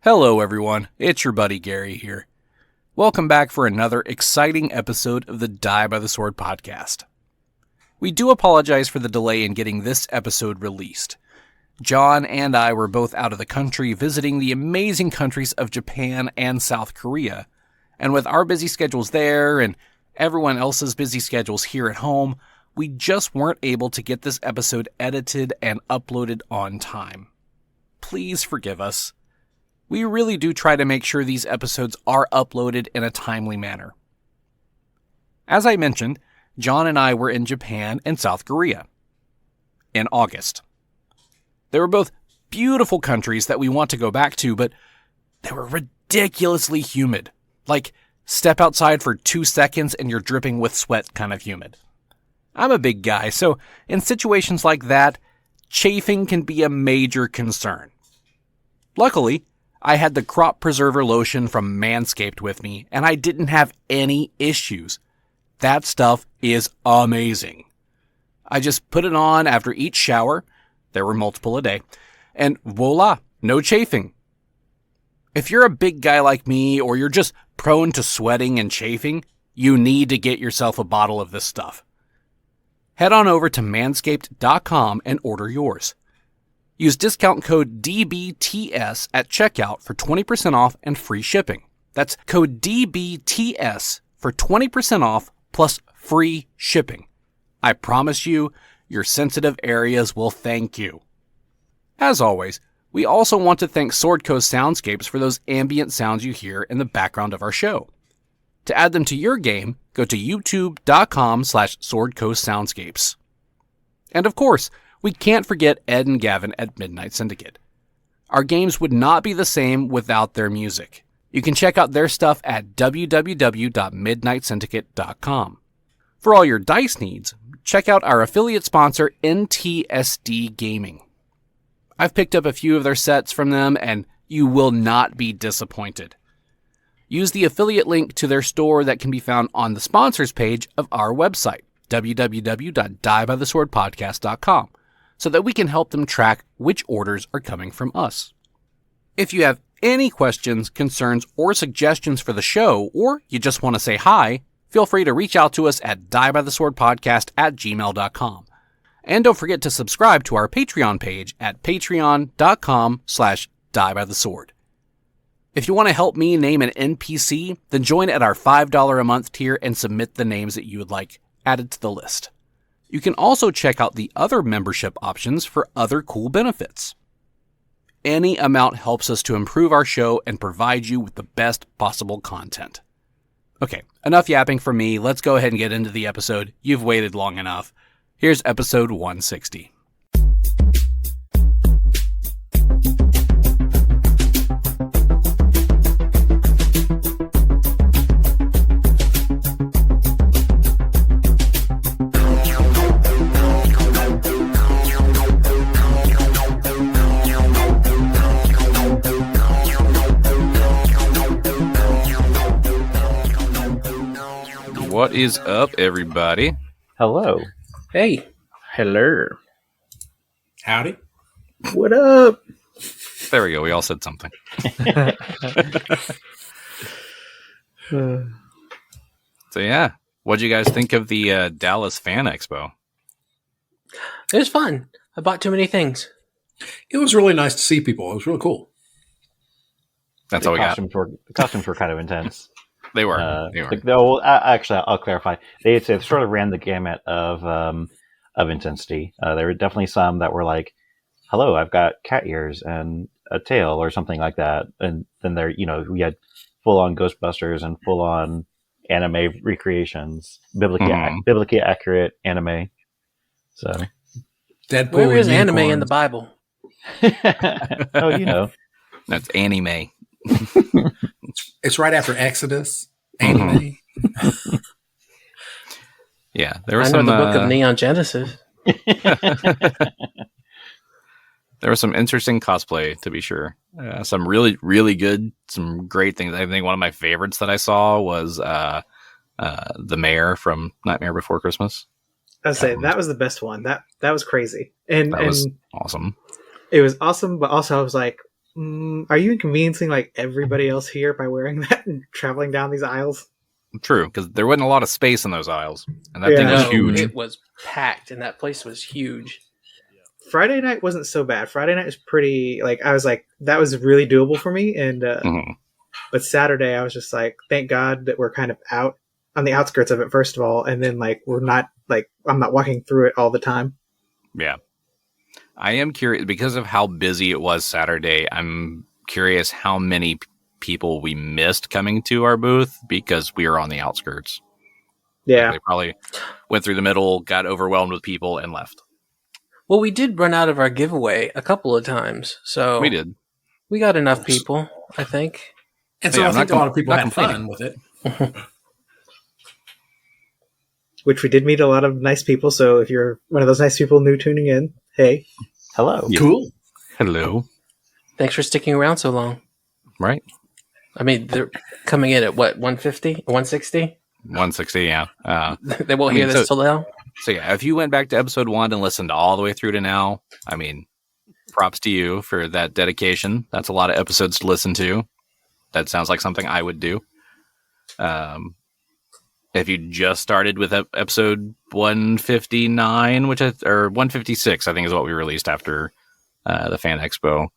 Hello everyone, it's your buddy Gary here. Welcome back for another exciting episode of the Die by the Sword podcast. We do apologize for the delay in getting this episode released. John and I were both out of the country visiting the amazing countries of Japan and South Korea, and with our busy schedules there and everyone else's busy schedules here at home, we just weren't able to get this episode edited and uploaded on time. Please forgive us. We really do try to make sure these episodes are uploaded in a timely manner. As I mentioned, John and I were in Japan and South Korea in August. They were both beautiful countries that we want to go back to, but they were ridiculously humid. Like, step outside for 2 seconds and you're dripping with sweat kind of humid. I'm a big guy, so in situations like that, chafing can be a major concern. Luckily, I had the crop preserver lotion from Manscaped with me, and I didn't have any issues. That stuff is amazing. I just put it on after each shower, there were multiple a day, and voila, no chafing. If you're a big guy like me, or you're just prone to sweating and chafing, you need to get yourself a bottle of this stuff. Head on over to manscaped.com and order yours. Use discount code DBTS at checkout for 20% off and free shipping. That's code DBTS for 20% off plus free shipping. I promise you, your sensitive areas will thank you. As always, we also want to thank Sword Coast Soundscapes for those ambient sounds you hear in the background of our show. To add them to your game, go to youtube.com/swordcoastsoundscapes. And of course, we can't forget Ed and Gavin at Midnight Syndicate. Our games would not be the same without their music. You can check out their stuff at www.midnightsyndicate.com. For all your dice needs, check out our affiliate sponsor, NTSD Gaming. I've picked up a few of their sets from them, and you will not be disappointed. Use the affiliate link to their store that can be found on the sponsors page of our website, www.diebytheswordpodcast.com. so that we can help them track which orders are coming from us. If you have any questions, concerns, or suggestions for the show, or you just want to say hi, feel free to reach out to us at diebytheswordpodcast@gmail.com. And don't forget to subscribe to our Patreon page at patreon.com/diebythesword. If you want to help me name an NPC, then join at our $5 a month tier and submit the names that you would like added to the list. You can also check out the other membership options for other cool benefits. Any amount helps us to improve our show and provide you with the best possible content. Okay, enough yapping from me. Let's go ahead and get into the episode. You've waited long enough. Here's episode 160. What is up, everybody? Hello. Hey. Hello. Howdy. What up? There we go. We all said something. So yeah, what'd you guys think of the Dallas Fan Expo? It was fun. I bought too many things. It was really nice to see people. It was really cool. That's all we got. The costumes were kind of intense. They were. They were. Actually, I'll clarify. They sort of ran the gamut of intensity. There were definitely some that were like, "Hello, I've got cat ears and a tail," or something like that. And then we had full on Ghostbusters and full on anime recreations, biblically accurate anime. So, Deadpool. Where is anime in the Bible? Oh, that's anime. It's right after Exodus. Anime. Yeah, there was I know the book of Neon Genesis. There was some interesting cosplay, to be sure. Some really, really good, some great things. I think one of my favorites that I saw was the mayor from Nightmare Before Christmas. I'd say that was the best one. That was crazy. And that was awesome. It was awesome, but also I was like, Are you inconveniencing like everybody else here by wearing that and traveling down these aisles? True, because there wasn't a lot of space in those aisles, and that thing was No, huge. Mm-hmm. It was packed, and that place was huge. Friday night wasn't so bad. Friday night was pretty, like, I was like, that was really doable for me. And but Saturday, I was just like, thank God that we're kind of out on the outskirts of it, first of all, and then like we're not like I'm not walking through it all the time. Yeah. I am curious, because of how busy it was Saturday, I'm curious how many people we missed coming to our booth because we were on the outskirts. Yeah. Like, they probably went through the middle, got overwhelmed with people, and left. Well, we did run out of our giveaway a couple of times, so We did. we got enough people, I think. And so Yeah, I I'm think not a lot of people not had complaining. fun with it. Which we did meet a lot of nice people. So if you're one of those nice people new tuning in, hey. Hello. Yeah. Cool. Hello. Thanks for sticking around so long. Right? I mean, they're coming in at what, 150, 160? 160, yeah. They won't hear this till now. So yeah, if you went back to episode 1 and listened all the way through to now, I mean, props to you for that dedication. That's a lot of episodes to listen to. That sounds like something I would do. If you just started with episode 159, or 156, I think is what we released after the Fan Expo,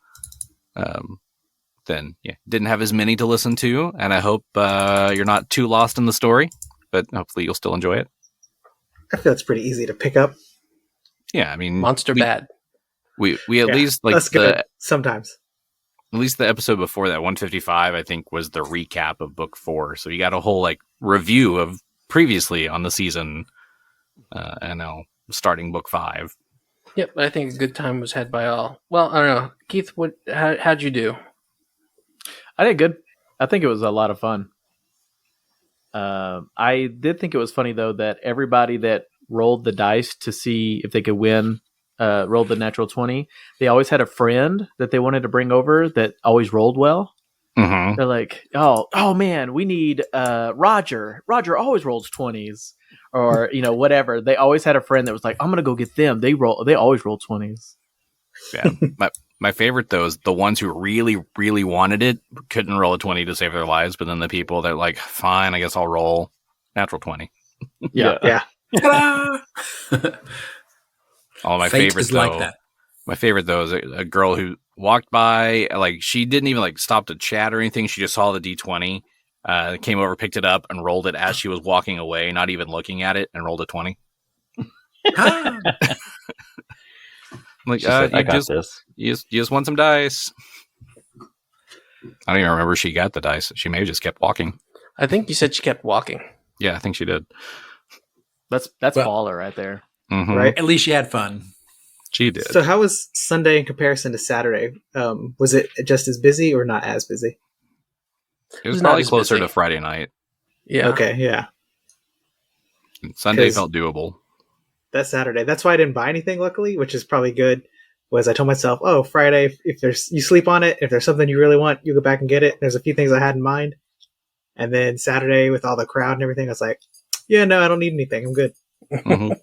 then yeah, didn't have as many to listen to, and I hope you're not too lost in the story, but hopefully you'll still enjoy it. I feel it's pretty easy to pick up. Yeah, I mean, Monster bad. We at least like That's good sometimes. at least the episode before that, 155, I think was the recap of book 4. So you got a whole like review of previously on the season, and now starting book 5. Yep, I think a good time was had by all. Well, I don't know. Keith, how'd you do? I did good. I think it was a lot of fun. I did think it was funny, though, that everybody that rolled the dice to see if they could win rolled the natural 20. They always had a friend that they wanted to bring over that always rolled well. Mm-hmm. They're like, oh man, we need Roger. Roger always rolls 20s, or whatever. They always had a friend that was like, I'm gonna go get them. They always roll 20s. Yeah, my favorite though is the ones who really, really wanted it couldn't roll a 20 to save their lives, but then the people that like, fine, I guess I'll roll natural 20. Yeah. Ta-da! All of my Fate favorites is like though. that. My favorite though is a girl who walked by, like she didn't even like stop to chat or anything. She just saw the D20, came over, picked it up, and rolled it as she was walking away, not even looking at it, and rolled a 20. Ah. I'm like, She said, I got this. you just want some dice. I don't even remember if she got the dice. She may have just kept walking. I think you said she kept walking. Yeah, I think she did. That's Well- baller right there. Mhm. Right. At least you had fun. She did. So how was Sunday in comparison to Saturday? Was it just as busy or not as busy? It was It's not probably as closer busy. to Friday night. Yeah. Okay, yeah. Sunday 'Cause- felt doable. That's Saturday. That's why I didn't buy anything, luckily, which is probably good. Was I told myself, oh, Friday, if there's you sleep on it, if there's something you really want, you go back and get it. There's a few things I had in mind. And then Saturday with all the crowd and everything, I was like, yeah, no, I don't need anything. I'm good. Mhm.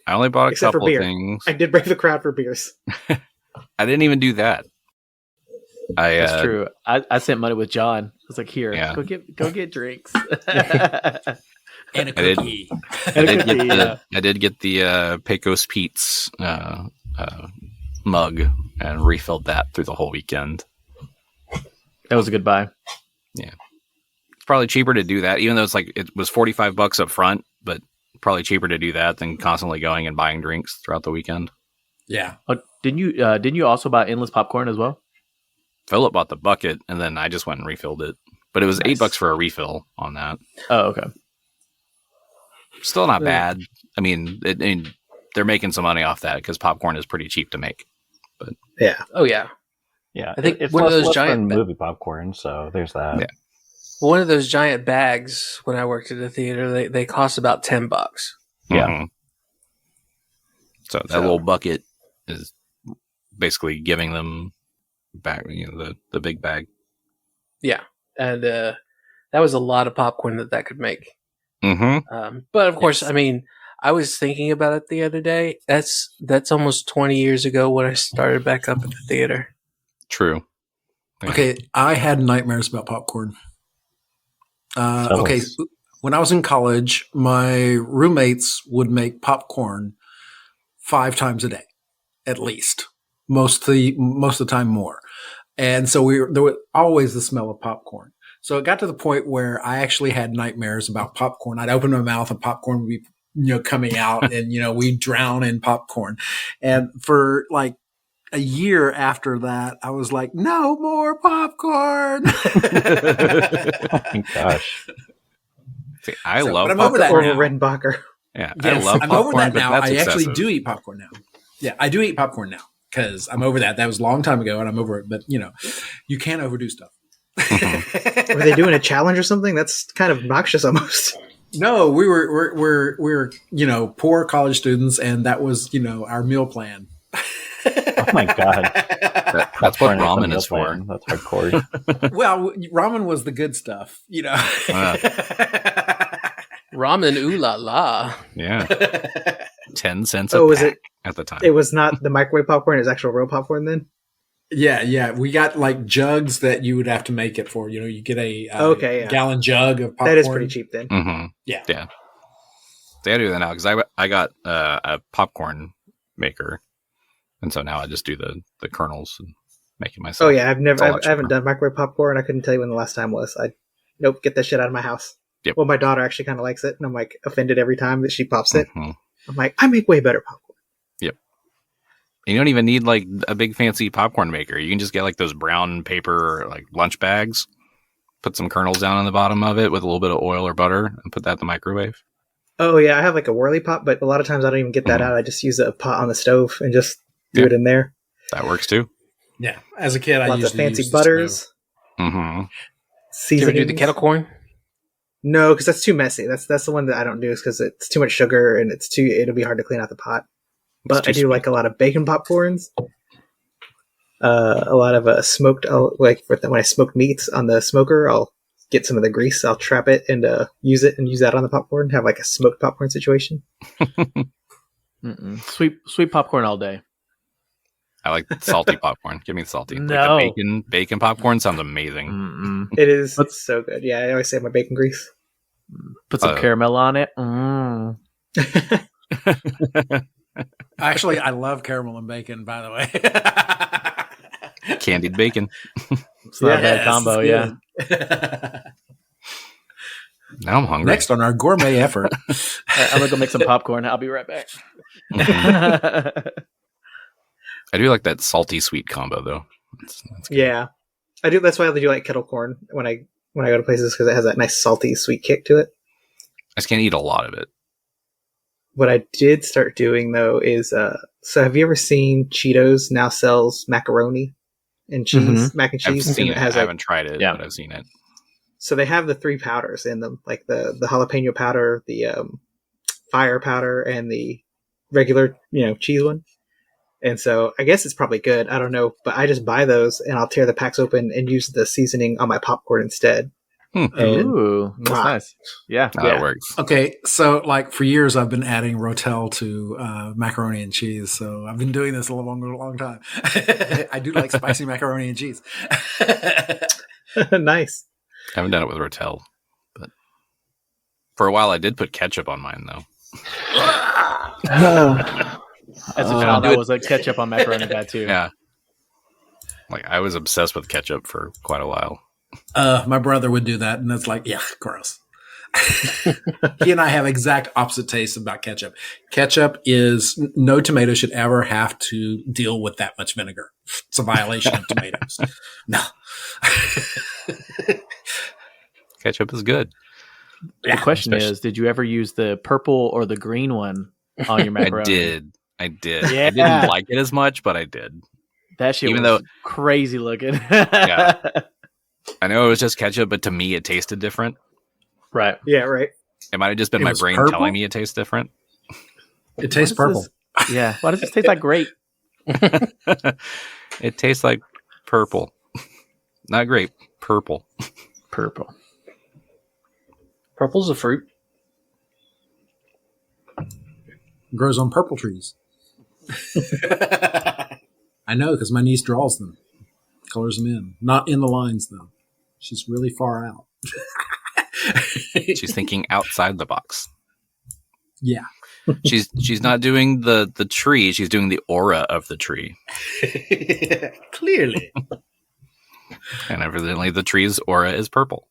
I only bought a Except for couple of beer. things. I did break the crowd for beers. I didn't even do that. That's true. I sent money with John. I was like, here, Yeah. go get drinks. And a I did. cookie. I did get the Pecos Pete's mug and refilled that through the whole weekend. That was a good buy. It's probably cheaper to do that, even though it was $45 up front, but probably cheaper to do that than constantly going and buying drinks throughout the weekend. Yeah. Oh, didn't you also buy endless popcorn as well? Phillip bought the bucket, and then I just went and refilled it. But it was Nice. $8 for a refill on that. Oh, okay. Still not Yeah. bad. I mean, they're making some money off that because popcorn is pretty cheap to make. Yeah. Oh, yeah. Yeah, I think it's one of less those than giant movie popcorn, so there's that. Yeah. One of those giant bags when I worked at the theater, they cost about $10. Yeah. Mhm. So that little bucket is basically giving them back, the big bag. Yeah. And that was a lot of popcorn that could make. Mm-hmm. But of course, I mean, I was thinking about it the other day. That's almost 20 years ago when I started back up at the theater. True. Okay, I had nightmares about popcorn. Okay, Always. when I was in college, my roommates would make popcorn 5 times a day, at least. Most of the time more. And so there was always the smell of popcorn. So it got to the point where I actually had nightmares about popcorn. I'd open my mouth and popcorn would be, coming out and, we'd drown in popcorn. And for like a year after that, I was like, no more popcorn. Oh my gosh. See, I So, love but I'm over that Orville now. Redenbacher. Yeah, Yes, I love I'm popcorn, over that but now. that's I actually excessive. do eat popcorn now. Yeah, I do eat popcorn now because I'm over that. That was a long time ago and I'm over it. But, you can't overdo stuff. Were they doing a challenge or something? That's kind of obnoxious almost. No, we're poor college students, and that was our meal plan. Oh my god. That's what Popcorn a ramen meal is for. plan. That's hardcore. Well, ramen was the good stuff, Ramen, ooh la la. Yeah, 10 cents a Oh, was pack it? at the time. It was not the microwave popcorn. It was actual real popcorn then. Yeah. We got like jugs that you would have to make it for. You get a Okay, yeah. gallon jug of popcorn. That is pretty cheap then. Mm-hmm. Yeah. They gotta do that now because I got a popcorn maker, and so now I just do the kernels and make it myself. Oh yeah, It's all I haven't cheaper. done microwave popcorn. I couldn't tell you when the last time was. Nope, get that shit out of my house. Yep. Well, my daughter actually kind of likes it, and I'm like offended every time that she pops it. Mhm. I'm like, I make way better popcorn. And you don't even need like a big fancy popcorn maker. You can just get like those brown paper like lunch bags, put some kernels down on the bottom of it with a little bit of oil or butter, and put that in the microwave. Oh yeah, I have like a whirly pop, but a lot of times I don't even get that out. I just use a pot on the stove and just do Yeah. it in there. That works too. Yeah. As a kid, I Lots used of to fancy use the butters, stove. Mm-hmm. Did you seasonings. ever do the kettle corn? No, because that's too messy. That's the one that I don't do, is because it's too much sugar and it'll be hard to clean out the pot. But too I do sweet. like a lot of bacon popcorns. A lot of smoked. When I smoke meats on the smoker, I'll get some of the grease. I'll trap it and use that on the popcorn. Have like a smoked popcorn situation. Mm-mm. Sweet popcorn all day. I like salty popcorn. Give me the salty. No. Like the bacon popcorn sounds amazing. Mm-mm. It is. What's- It's so good. Yeah, I always say my bacon grease. Put some caramel on it. Mm. Actually, I love caramel and bacon, by the way. Candied bacon. It's not a bad combo, yeah. yeah. Now I'm hungry. Next on our gourmet effort. I'm gonna go make some popcorn. I'll be right back. Mhm. I do like that salty sweet combo though. That's good. Yeah, I do. That's why I do like kettle corn when I go to places, because it has that nice salty sweet kick to it. I just can't eat a lot of it. What I did start doing though is so have you ever seen Cheetos now sells macaroni and cheese, mac and I've cheese? seen and it. I haven't tried it, Yeah. but I've seen it. So they have the 3 powders in them, like the jalapeno powder, the fire powder, and the regular cheese one. And so I guess it's probably good. I don't know, but I just buy those and I'll tear the packs open and use the seasoning on my popcorn instead. And Ooh, that's Mwah. nice. Yeah. No, that works. Okay, so like for years I've been adding Rotel to macaroni and cheese. So I've been doing this a long time. I do like spicy macaroni and cheese. nice. I haven't done it with Rotel, but for a while I did put ketchup on mine though. As a I'll child, do I it. was a ketchup on macaroni guy too. Yeah. Like I was obsessed with ketchup for quite a while. My brother would do that, and it's like, yeah, gross. He and I have exact opposite tastes about ketchup. Ketchup is no tomato should ever have to deal with that much vinegar. It's a violation of tomatoes. No. Ketchup is good. The question especially- is, did you ever use the purple or the green one on your macaroni? I did. Yeah. I didn't like it as much, but I did. That shit Even was though- crazy looking. Yeah. I know it was just ketchup, but to me it tasted different. Right. Yeah, right. It might have just been It my was brain purple? telling me it tastes different. It tastes What is purple. this? Yeah. Why does this taste like grape? It tastes like purple. Not grape, purple. Purple. Purple's a fruit. Grows on purple trees. I know because my niece draws them. Colors them in. Not in the lines, though. She's really far out. She's thinking outside the box. Yeah. She's not doing the tree. She's doing the aura of the tree. Clearly. And evidently the tree's aura is purple.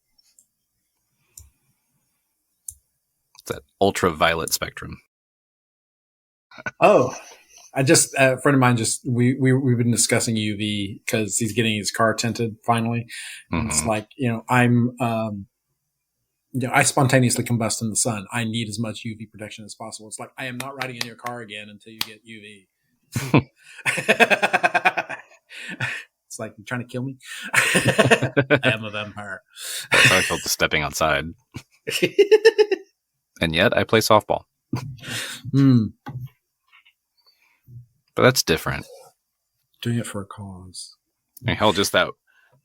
It's that ultraviolet spectrum. Oh, I just a friend of mine we've been discussing UV because he's getting his car tinted finally. And it's like, I spontaneously combust in the sun. I need as much UV protection as possible. It's like, I am not riding in your car again until you get UV. It's like, you're trying to kill me? I am a vampire. That's how I felt stepping outside. And yet I play softball. But that's different. Doing it for a cause. I mean, hell, just that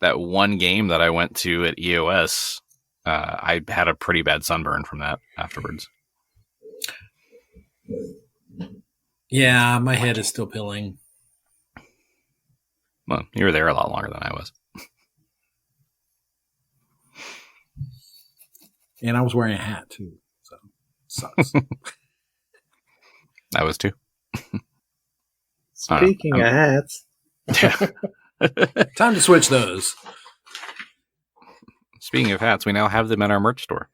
one game that I went to at EOS, I had a pretty bad sunburn from that afterwards. Yeah, my head is still pilling. Well, you were there a lot longer than I was. And I was wearing a hat, too. So, sucks. I was too. Speaking of hats. Time to switch those. Speaking of hats, we now have them at our merch store.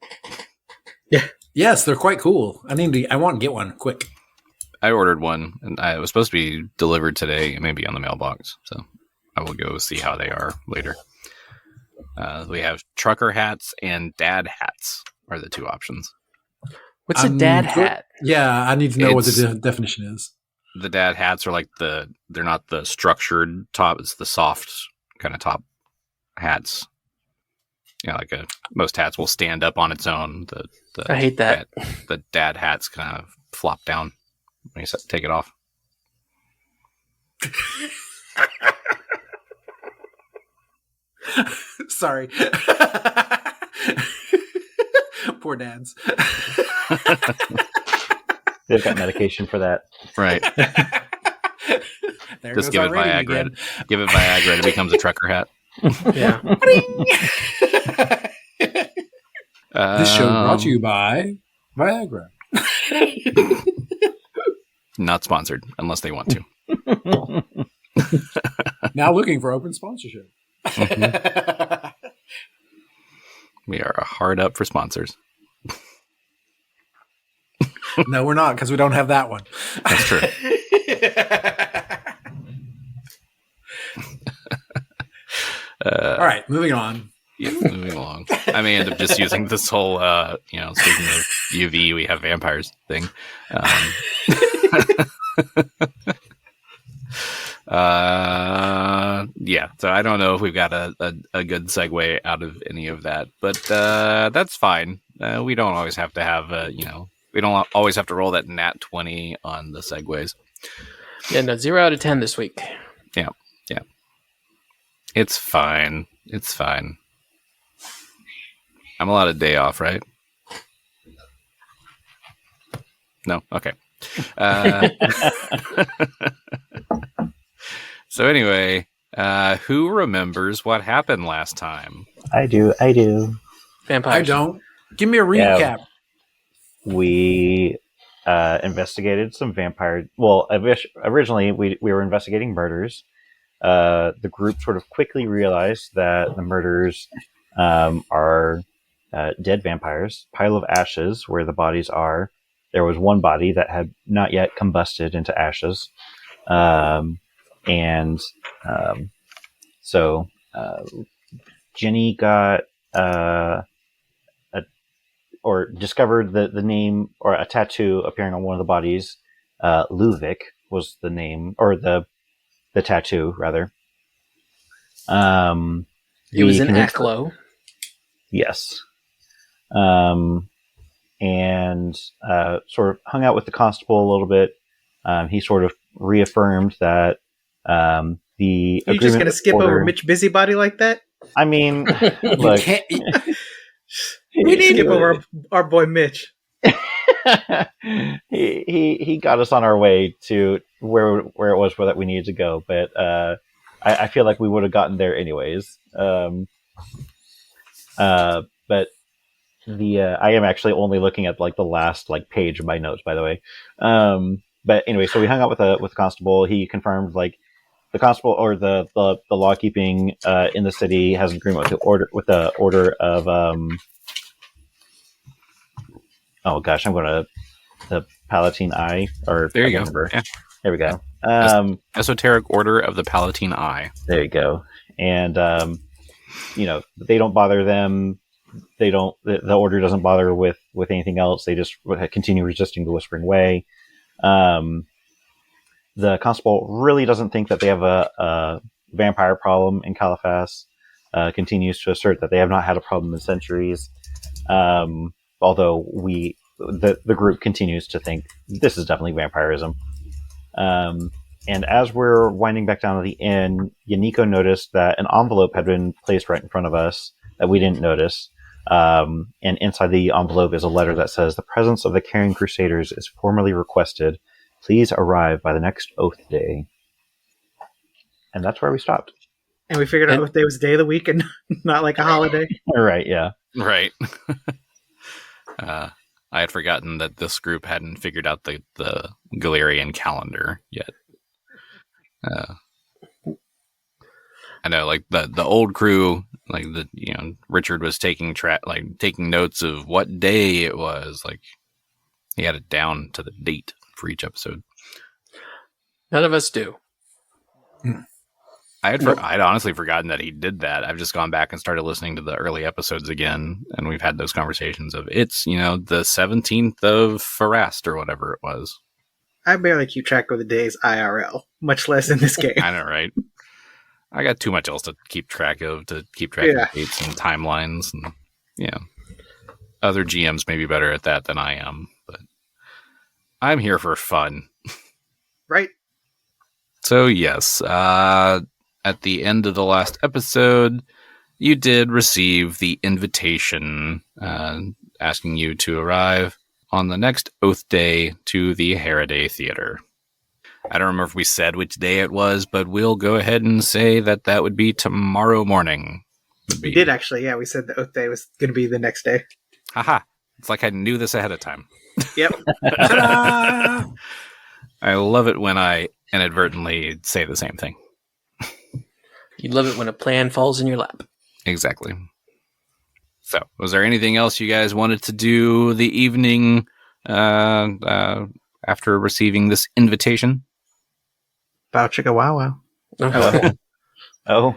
Yeah. Yes, they're quite cool. I want to get one quick. I ordered one, and it was supposed to be delivered today. It may be on the mailbox, so I will go see how they are later. We have trucker hats and dad hats are the two options. What's a dad hat? Yeah, I need to know what the definition is. The dad hats are like they're not the structured top, it's the soft kind of top hats. Yeah, most hats will stand up on its own. I hate that. The dad hats kind of flop down when you take it off. Sorry. Poor dads. They've got medication for that. Right. Just give it Viagra. Give it Viagra and it becomes a trucker hat. Yeah. This show brought to you by Viagra. Not sponsored, unless they want to. Now looking for open sponsorship. Mm-hmm. We are hard up for sponsors. No, we're not, because we don't have that one. That's true. All right, moving on. Yeah, moving along. I may end up just using this whole, speaking of UV, we have vampires thing. Yeah, so I don't know if we've got a good segue out of any of that, but that's fine. We don't always have to have, we don't always have to roll that nat 20 on the segues. Yeah, no, 0 out of 10 this week. Yeah. It's fine. I'm allowed a day off, right? No? Okay. So anyway, who remembers what happened last time? I do. Vampires. I don't. Give me a recap. Yeah. We investigated some vampire. Well, originally we were investigating murders. The group sort of quickly realized that the murderers are dead vampires. Pile of ashes where the bodies are. There was one body that had not yet combusted into ashes. So Genny got discovered the name or a tattoo appearing on one of the bodies. Luvic was the name, or the tattoo rather. It was an Aklo. Yes. And sort of hung out with the constable a little bit. He sort of reaffirmed that the You're just going to skip over Mitch Busybody like that? I mean, look, we need to skip over our boy Mitch. he got us on our way to where it was that we needed to go, but I I feel like we would have gotten there anyways. But I am actually only looking at like the last like page of my notes, by the way. But anyway, so we hung out with the constable. He confirmed like the constable or the law keeping in the city has an agreement with the order of oh gosh, I'm going to the Palatine Eye or There you go. Remember. Yeah. There we go. Esoteric Order of the Palatine Eye. There you go. And they don't bother them. They don't. The order doesn't bother with anything else. They just continue resisting the Whispering Way. The constable really doesn't think that they have a vampire problem in Caliphas. Continues to assert that they have not had a problem in centuries. Although the group continues to think this is definitely vampirism. And as we're winding back down to the inn, Yaneeko noticed that an envelope had been placed right in front of us that we didn't notice. And inside the envelope is a letter that says, "The presence of the Carrying Crusaders is formally requested. Please arrive by the next Oath Day." And that's where we stopped. And we figured out Oath Day was day of the week and not like a holiday. All right, yeah. Right. I had forgotten that this group hadn't figured out the Galerian calendar yet. I know, like the old crew, like Richard was taking notes of what day it was. Like he had it down to the date for each episode. None of us do. I'd honestly forgotten that he did that. I've just gone back and started listening to the early episodes again, and we've had those conversations of it's the 17th of Farast or whatever it was. I barely keep track of the days IRL, much less in this game. I know, right? I got too much else to keep track of of dates and timelines, and other GMs may be better at that than I am, but I'm here for fun. Right. So yes, at the end of the last episode, you did receive the invitation asking you to arrive on the next Oath Day to the Haraday Theater. I don't remember if we said which day it was, but we'll go ahead and say that would be tomorrow morning. We did actually, yeah. We said the Oath Day was going to be the next day. Haha. It's like I knew this ahead of time. Yep. I love it when I inadvertently say the same thing. You love it when a plan falls in your lap. Exactly. So, was there anything else you guys wanted to do the evening after receiving this invitation? Bow chicka wow wow. Oh.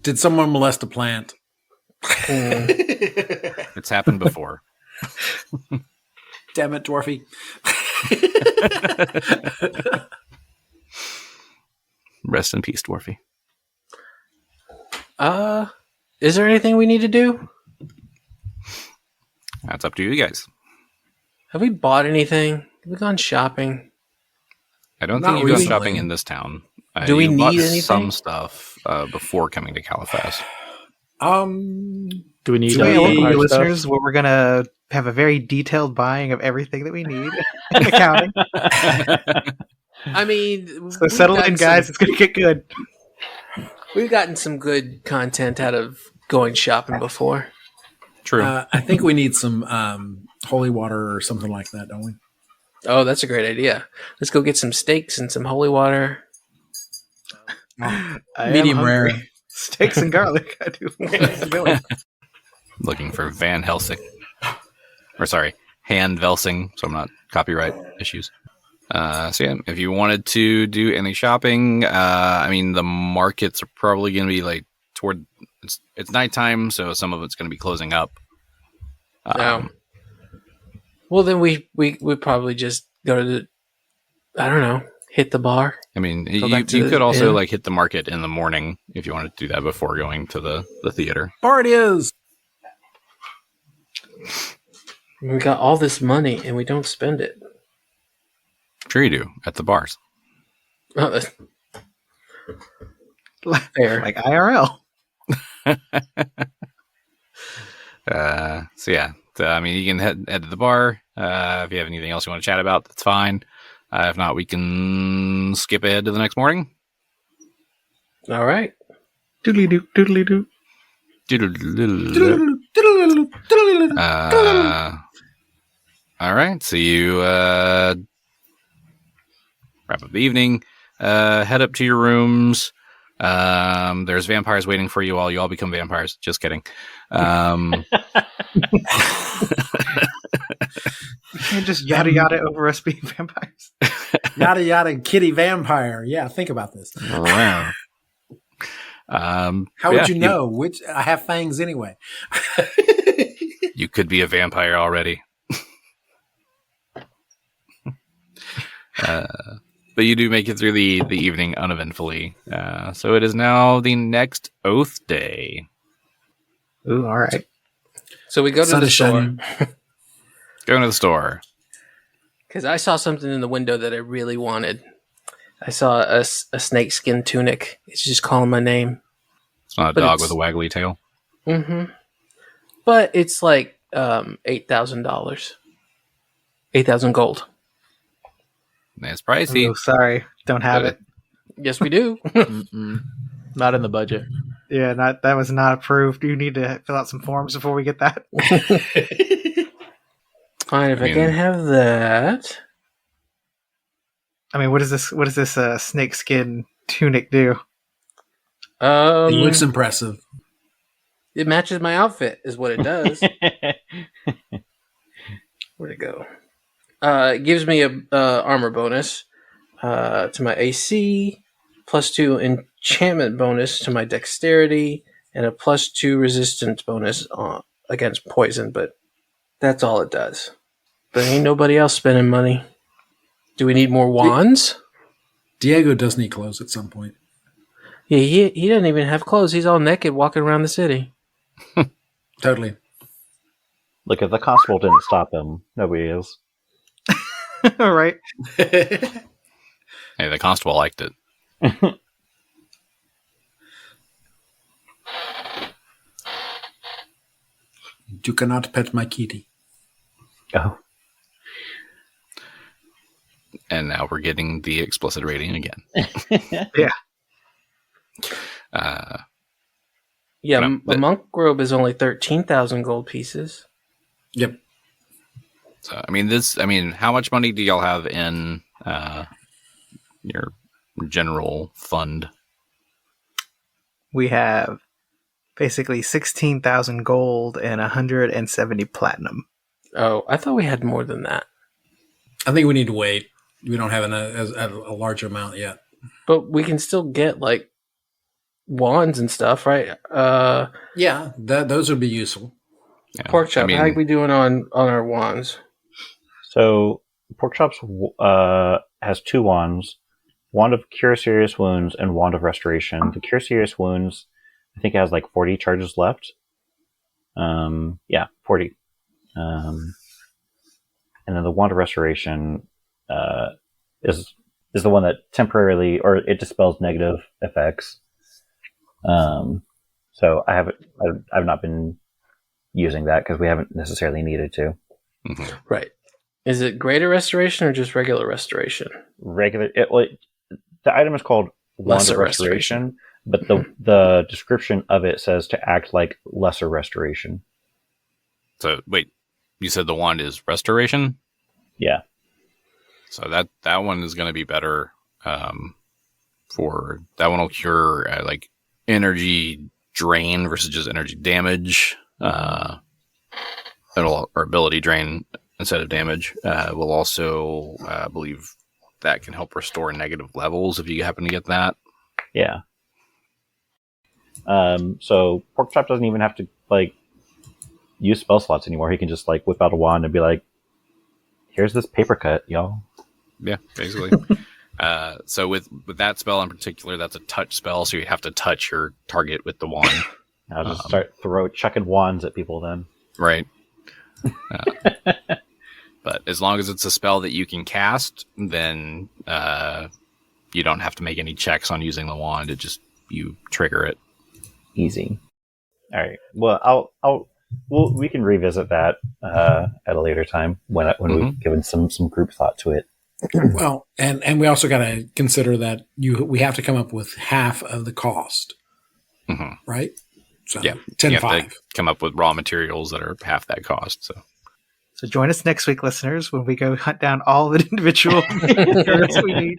Did someone molest a plant? It's happened before. Damn it, Dwarfy. Rest in peace, Dwarfy. Is there anything we need to do? That's up to you guys. Have we bought anything? Have we gone shopping? I don't Not think you go recently. shopping in this town. Do we you bought need anything? some stuff before coming to Caliphas. Do we need So we vampire alert you stuff? listeners where we're going to have a very detailed buying of everything that we need and accounting. I mean, So settle in, guys. It's going to get good. We've gotten some good content out of going shopping before. True. I think we need some holy water or something like that, don't we? Oh, that's a great idea. Let's go get some steaks and some holy water. I am Medium hungry. rare. Steaks and garlic. I do. What's the villain? Looking for Van Helsing. Or sorry, Han Velsing, so I'm not copyright issues. So yeah, if you wanted to do any shopping, I mean, the markets are probably going to be like it's nighttime, so some of it's going to be closing up. Well, then we probably just go to the, I don't know, hit the bar. I mean, Go you back to could the also inn. like hit the market in the morning if you wanted to do that before going to the theater. Bar it is. We got all this money and we don't spend it. Sure you do, at the bars. Oh, that's fair. Like IRL. So yeah, I mean, you can head to the bar. If you have anything else you want to chat about, that's fine. If not, we can skip ahead to the next morning. All right. Doodly doo, doodly doo. All right, so you wrap up the evening, head up to your rooms. There's vampires waiting for you all. You all become vampires. Just kidding. You can't just yada yada over us being vampires. Yada yada kitty vampire. Yeah, think about this. Wow. How would you know? Which I have fangs anyway. You could be a vampire already. But you do make it through the evening uneventfully. So it is now the next Oath Day. Ooh, all right. So we go to the store. Going to the store. Because I saw something in the window that I really wanted. I saw a snakeskin tunic. It's just calling my name. It's not a dog with a waggly tail. Mm-hmm. But it's like $8,000. 8,000 gold. That's pricey. Oh, sorry. Don't have it. Yes, we do. Not in the budget. Yeah, that was not approved. You need to fill out some forms before we get that. Fine, if I can have that. I mean, what does this snakeskin tunic do? It looks impressive. It matches my outfit, is what it does. Where'd it go? It gives me a armor bonus to my AC, +2 enchantment bonus to my dexterity, and a +2 resistance bonus against poison. But that's all it does. But ain't nobody else spending money. Do we need more wands? Diego does need clothes at some point. Yeah, he doesn't even have clothes. He's all naked walking around the city. Totally. Look, if the constable didn't stop him, nobody is. All right. Hey, the constable liked it. You cannot pet my kitty. Oh. And now we're getting the explicit rating again. Yeah. A monk robe is only 13,000 gold pieces. Yep. So, how much money do y'all have in your general fund? We have basically 16,000 gold and 170 platinum. Oh, I thought we had more than that. I think we need to wait. We don't have a large amount yet. But we can still get, like, wands and stuff, right? Yeah, those would be useful. Yeah. Porkchop, how are we doing on our wands? So, Porkchop's has 2 wands. Wand of Cure Serious Wounds and Wand of Restoration. The Cure Serious Wounds, I think it has like 40 charges left. 40. And then the Wand of Restoration is the one that temporarily, or it dispels negative effects. So I've not been using that because we haven't necessarily needed to. Mm-hmm. Right. Is it greater restoration or just regular restoration? The item is called Wand Lesser of Restoration, but the description of it says to act like lesser restoration. So, wait, you said the wand is restoration? Yeah. So that one is going to be better for... That one will cure, like, energy drain versus just energy damage. Or ability drain instead of damage. Will also, I believe... that can help restore negative levels if you happen to get that. Yeah. So Porkchop doesn't even have to like use spell slots anymore. He can just like whip out a wand and be like, "Here's this paper cut, y'all." Yeah, basically. So with that spell in particular, that's a touch spell, so you have to touch your target with the wand. I'll just start chucking wands at people then. Right. But as long as it's a spell that you can cast, then you don't have to make any checks on using the wand. You trigger it. Easy. All right. Well, Well, we can revisit that at a later time when we've given some group thought to it. Well, and we also got to consider that we have to come up with half of the cost, right? So Yeah, 10 you have 5. to come up with raw materials that are half that cost. So join us next week, listeners, when we go hunt down all the individual carrots we need.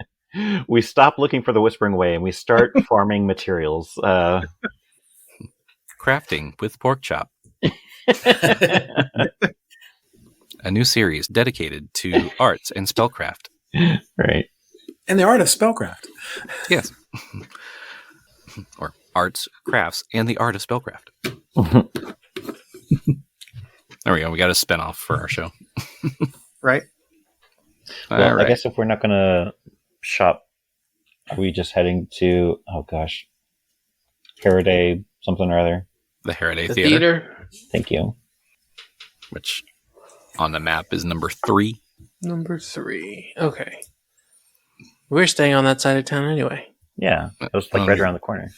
We stop looking for the Whispering Way and we start farming materials. Crafting with Porkchop. A new series dedicated to arts and spellcraft. Right. And the art of spellcraft. Yes. Or arts, crafts, and the art of spellcraft. There we go. We got a spinoff for our show. Right? Well, All right. I guess if we're not going to shop, are we just heading to, Haraday something or other? The Haraday The Theater, theater. Thank you. which on the map is number 3. Number 3. Okay. We're staying on that side of town anyway. Yeah, it was right around the corner.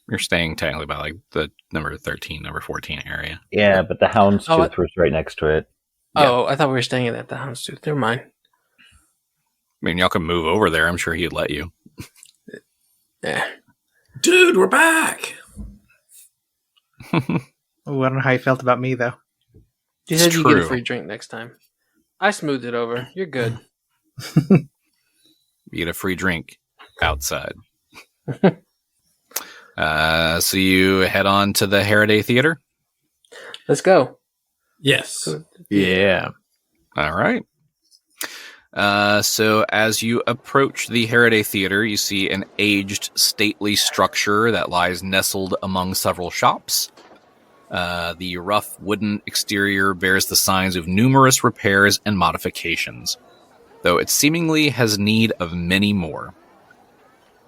You're staying technically by like the number 13, number 14 area. Yeah, but the Houndstooth Oh, was right next to it. Oh, I thought we were staying at the Houndstooth. Never mind. I mean, y'all can move over there. I'm sure he'd let you. Yeah. Dude, we're back. Oh, I don't know how you felt about me, though. You It's said you get a true. free drink next time. I smoothed it over. You're good. You get a free drink outside. So you head on to the Haraday Theater? Let's go. Yes. Yeah. All right. So as you approach the Haraday Theater, you see an aged, stately structure that lies nestled among several shops. The rough wooden exterior bears the signs of numerous repairs and modifications, though it seemingly has need of many more.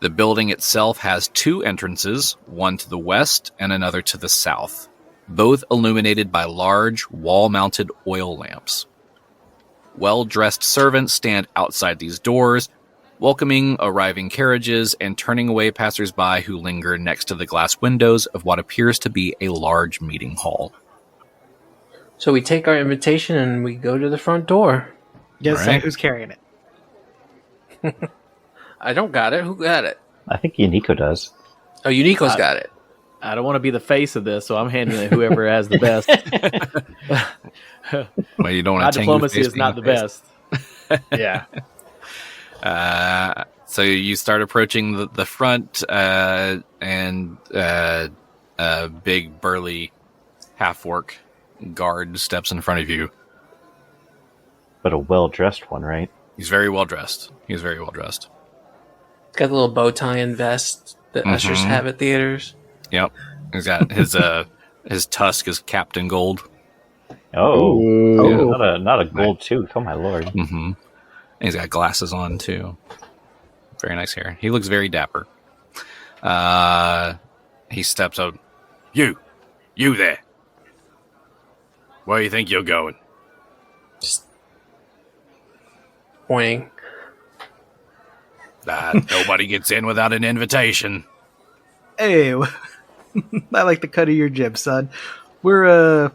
The building itself has 2 entrances, one to the west and another to the south, both illuminated by large, wall-mounted oil lamps. Well-dressed servants stand outside these doors, welcoming arriving carriages and turning away passers-by who linger next to the glass windows of what appears to be a large meeting hall. So we take our invitation and we go to the front door. Yes, Right. say who's carrying it. I don't got it. Who got it? I think Yaneeko does. Oh, Yaneeko's got it. I don't want to be the face of this, so I'm handing it whoever has the best. Well, you don't My want to diplomacy is not the best. Yeah. So you start approaching the front, and a big burly half-orc guard steps in front of you. But a well-dressed one, right? He's very well dressed. He's very well dressed. It's got the little bow tie and vest that ushers have at theaters. Yep. He's got his tusk is capped in gold. Oh, Oh. not a gold tooth. Oh my lord! Mm-hmm. And he's got glasses on too. Very nice hair. He looks very dapper. He steps up. You there. Where do you think you're going? Pointing. Nobody gets in without an invitation. Hey, I like the cut of your jib, son. We're I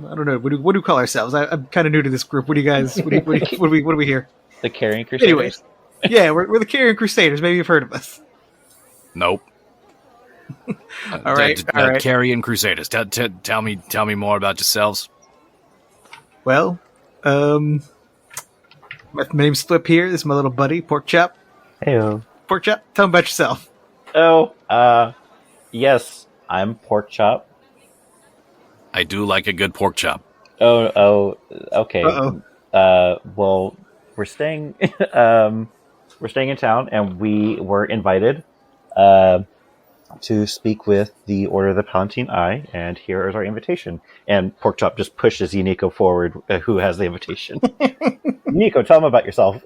don't know. What do we call ourselves? I'm kind of new to this group. What do you guys? What do we hear? The Carrying Crusaders. Anyways, yeah, we're the Carrying Crusaders. Maybe you've heard of us. Nope. All right. Carrion Crusaders. Tell me more about yourselves. Well, my name's Thwip here. This is my little buddy, Porkchop. Heyo. Porkchop, tell him about yourself. Oh, yes, I'm Porkchop. I do like a good pork chop. Oh, okay. Uh-oh. Well, we're staying in town, and we were invited to speak with the Order of the Palatine Eye, and here is our invitation. And Porkchop just pushes Yaneeko forward, who has the invitation. Yaneeko, tell them about yourself.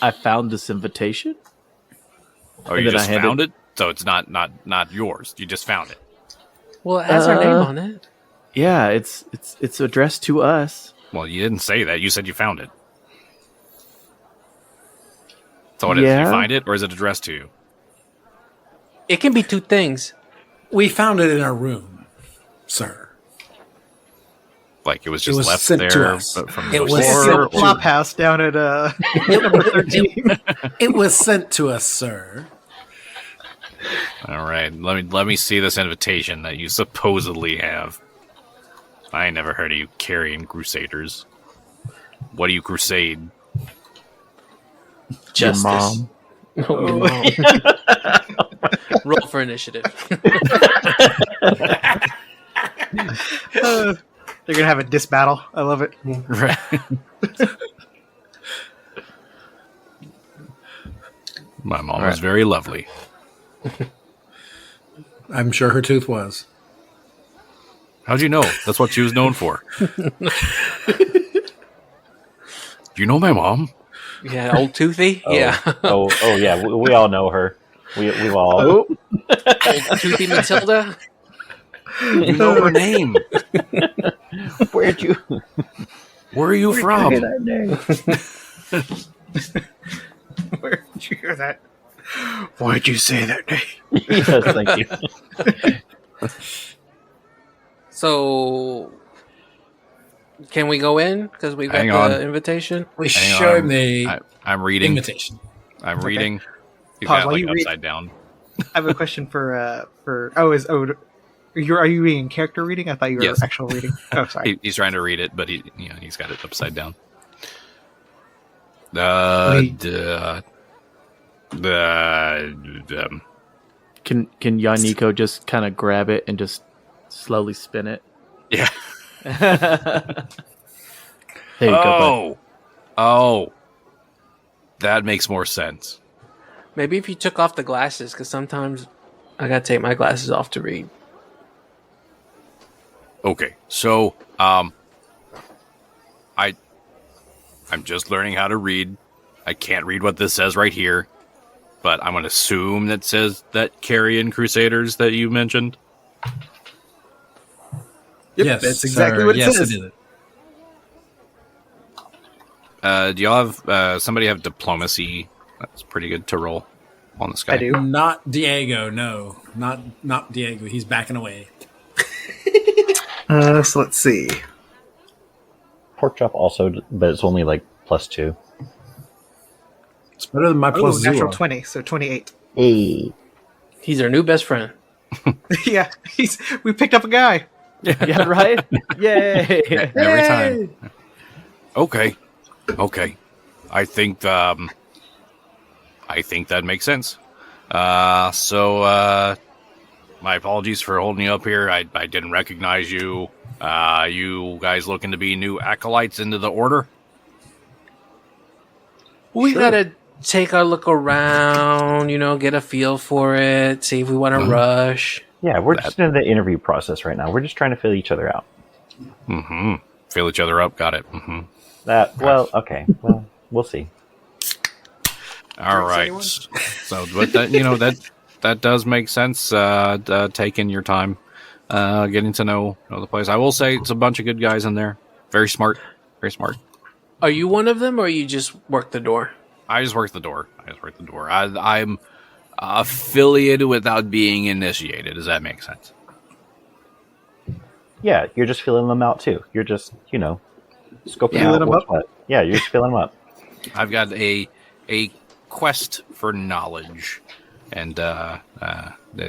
I found this invitation. Oh, And you then just I handed- found it? So it's not yours. You just found it. Well, it has our name on it. Yeah, it's addressed to us. Well, you didn't say that. You said you found it. So what is it? Yeah. You find it, or is it addressed to you? It can be two things. We found it in our room, sir. Like it was just left sent there to us. from It was It's before? the flop house down at number 13. It was sent to us, sir. All right, let me see this invitation that you supposedly have. I ain't never heard of you carrying crusaders. What do you crusade? Justice. Mom. Oh, no. Roll for initiative. They're gonna have a disc battle. I love it. Right. My mom was very lovely. I'm sure her tooth was. How'd you know? That's what she was known for. You know my mom? Yeah, old Toothy. Yeah, Oh, yeah. We all know her. We've all. old Toothy Matilda. You know her name. Where'd you? Where are you from? That name? Where did you hear that? Why'd you say that name? Yes, thank you. So, can we go in? Because we've got Hang the on. invitation. We Hang show on. him the I'm reading. invitation. I'm reading. He's Pause got while like you read. upside down. I have a question for are you reading character reading? I thought you were Yes. actual reading. Oh, sorry. He's trying to read it, but he's got it upside down. Can Yaneeko just kind of grab it and just slowly spin it? Yeah. There you go, Oh, that makes more sense. Maybe if you took off the glasses, because sometimes I gotta take my glasses off to read. Okay, so I'm just learning how to read. I can't read what this says right here, but I'm gonna assume that says that Carrion Crusaders that you mentioned. Yep, Yes, that's exactly sir. what it Yes, says. it is. Do y'all have somebody have diplomacy? That's pretty good to roll on this guy. I do. Not Diego. No, not Diego. He's backing away. So let's see. Porkchop also, but it's only like +2. It's better than my Oh, plus natural 0. 20, so 28. Hey. He's our new best friend. Yeah, we picked up a guy. Yeah, right? Yay! Every time. Okay. I think that makes sense. So my apologies for holding you up here. I didn't recognize you. You guys looking to be new acolytes into the order? We gotta take a look around, get a feel for it, see if we want to rush. Yeah, we're just in the interview process right now. We're just trying to fill each other out. Mm-hmm. Fill each other up. Got it. Mm-hmm. Okay. Well, we'll see. All right. So, but that does make sense. Taking your time, getting to know the place. I will say it's a bunch of good guys in there. Very smart. Very smart. Are you one of them, or you just work the door? I just work the door. I'm affiliated without being initiated. Does that make sense? Yeah, you're just filling them out too. You're just, scoping Filling out them what's up? what. Yeah, you're just filling them up. I've got a quest for knowledge, and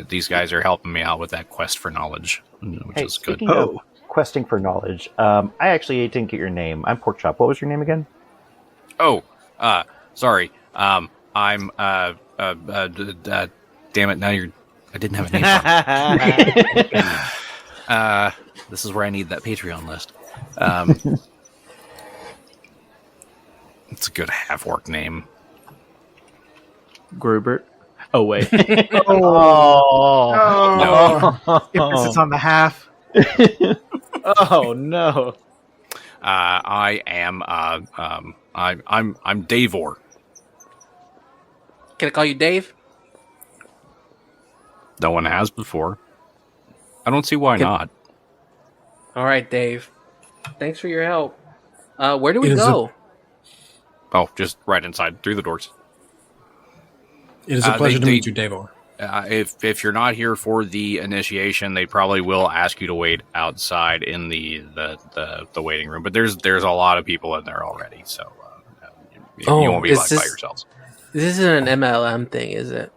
these guys are helping me out with that quest for knowledge, which is good. Speaking of questing for knowledge, I actually didn't get your name. I'm Porkchop. What was your name again? Oh, sorry. I'm damn it. Now I didn't have a name. This is where I need that Patreon list. It's a good half-orc name. Grubert. Oh, wait. Oh, emphasis on the half. Oh, no. I am. I'm Davor. Can I call you Dave? No one has before. I don't see why not. All right, Dave. Thanks for your help. Where do we It is go? Oh, just right inside through the doors. It is a pleasure to they- meet you, Davor. if you're not here for the initiation, they probably will ask you to wait outside in the waiting room. But there's a lot of people in there already, so you won't be left by yourselves. This isn't an MLM thing, is it?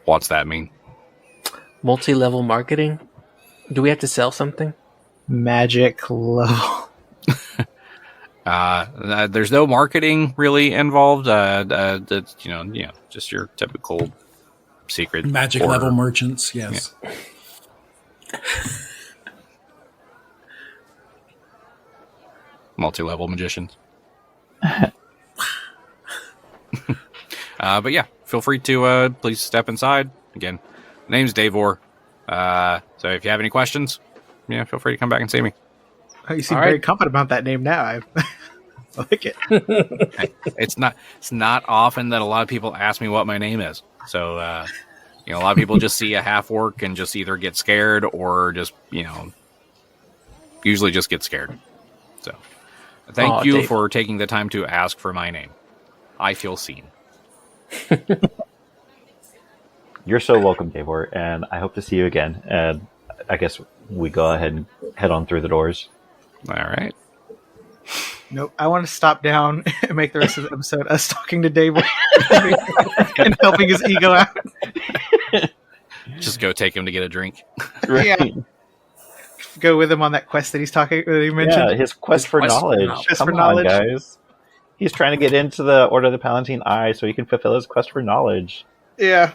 What's that mean? Multi-level marketing? Do we have to sell something? Magic level. There's no marketing really involved. That's just your typical secret Magic order. level merchants, yes. Yeah. Multi-level magicians. But yeah, feel free to please step inside. Again, name's Davor. So if you have any questions, feel free to come back and see me. Oh, you seem All very right. confident about that name now. I like it. It's not often that a lot of people ask me what my name is. So a lot of people just see a half orc and just either get scared or just usually just get scared. So thank you Dave. for taking the time to ask for my name. I feel seen. You're so welcome, Davor, and I hope to see you again. And I guess we go ahead and head on through the doors. All right. Nope. I want to stop down and make the rest of the episode us talking to Dave and helping his ego out. Just go take him to get a drink. Yeah. Go with him on that quest that he mentioned. Yeah, his quest for knowledge. Quest Come for on, knowledge. guys. He's trying to get into the Order of the Palatine Eye so he can fulfill his quest for knowledge. Yeah.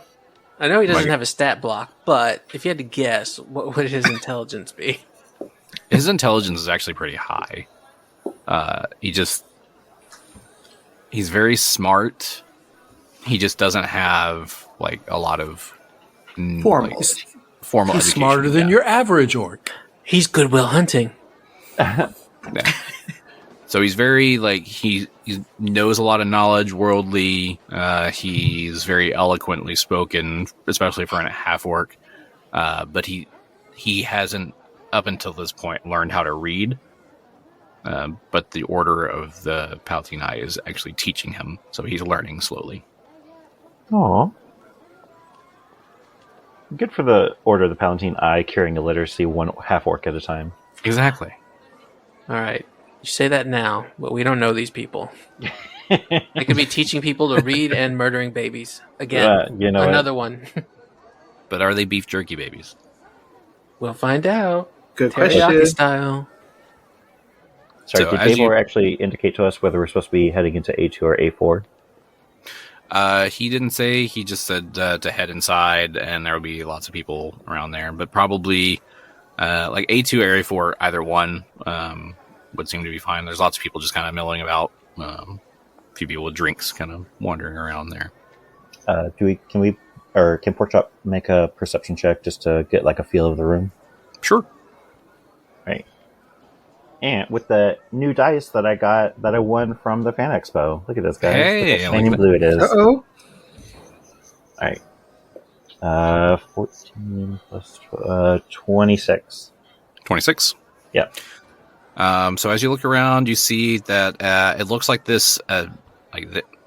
I know he doesn't have a stat block, but if you had to guess, what would his intelligence be? His intelligence is actually pretty high. He's very smart. He just doesn't have a lot of formal He's education. smarter than your average orc. He's Goodwill Hunting. Yeah. So he's very he knows a lot of knowledge, worldly. He's very eloquently spoken, especially for a half orc. But he hasn't up until this point learned how to read. But the Order of the Palatine Eye is actually teaching him, so he's learning slowly. Aw. Good for the Order of the Palatine Eye carrying illiteracy one half orc at a time. Exactly. All right. You say that now, but we don't know these people. They could be teaching people to read and murdering babies. Again, another one. But are they beef jerky babies? We'll find out. Good Teriyaki question. style. Sorry, So did as Davor actually indicate to us whether we're supposed to be heading into A2 or A4? He didn't say. He just said to head inside, and there will be lots of people around there. But probably A2 or A4, either one would seem to be fine. There's lots of people just kind of milling about. A few people with drinks kind of wandering around there. Can Porkchop make a perception check just to get a feel of the room? Sure. Right. And with the new dice that I won from the Fan Expo. Look at this, guys. Hey, Look how shiny blue it is. Uh-oh. Alright. 14 plus 26. 26. Yep. So as you look around, you see that it looks like this, the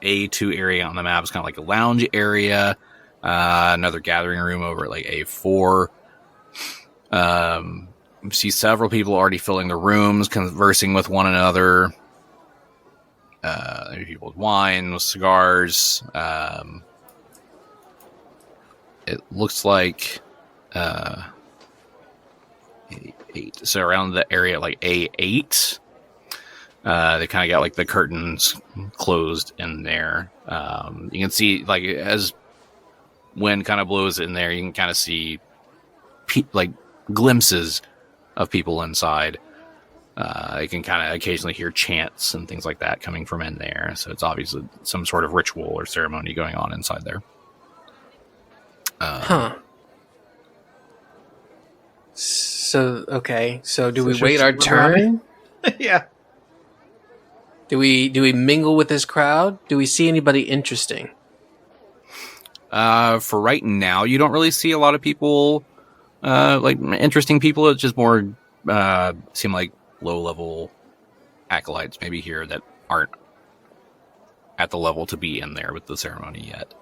A2 area on the map is kind of like a lounge area, another gathering room over at A4. You see several people already filling the rooms, conversing with one another. Maybe people with wine, with cigars. It looks like A8. So around the area A8, they kind of got the curtains closed in there. You can see as wind kind of blows in there, you can kind of see glimpses of people inside. You can kind of occasionally hear chants and things like that coming from in there. So it's obviously some sort of ritual or ceremony going on inside there. So, okay. So do we should wait our we turn? Yeah. Do we mingle with this crowd? Do we see anybody interesting? For right now, you don't really see a lot of people, interesting people. It's just more, seem like low-level acolytes maybe here that aren't at the level to be in there with the ceremony yet.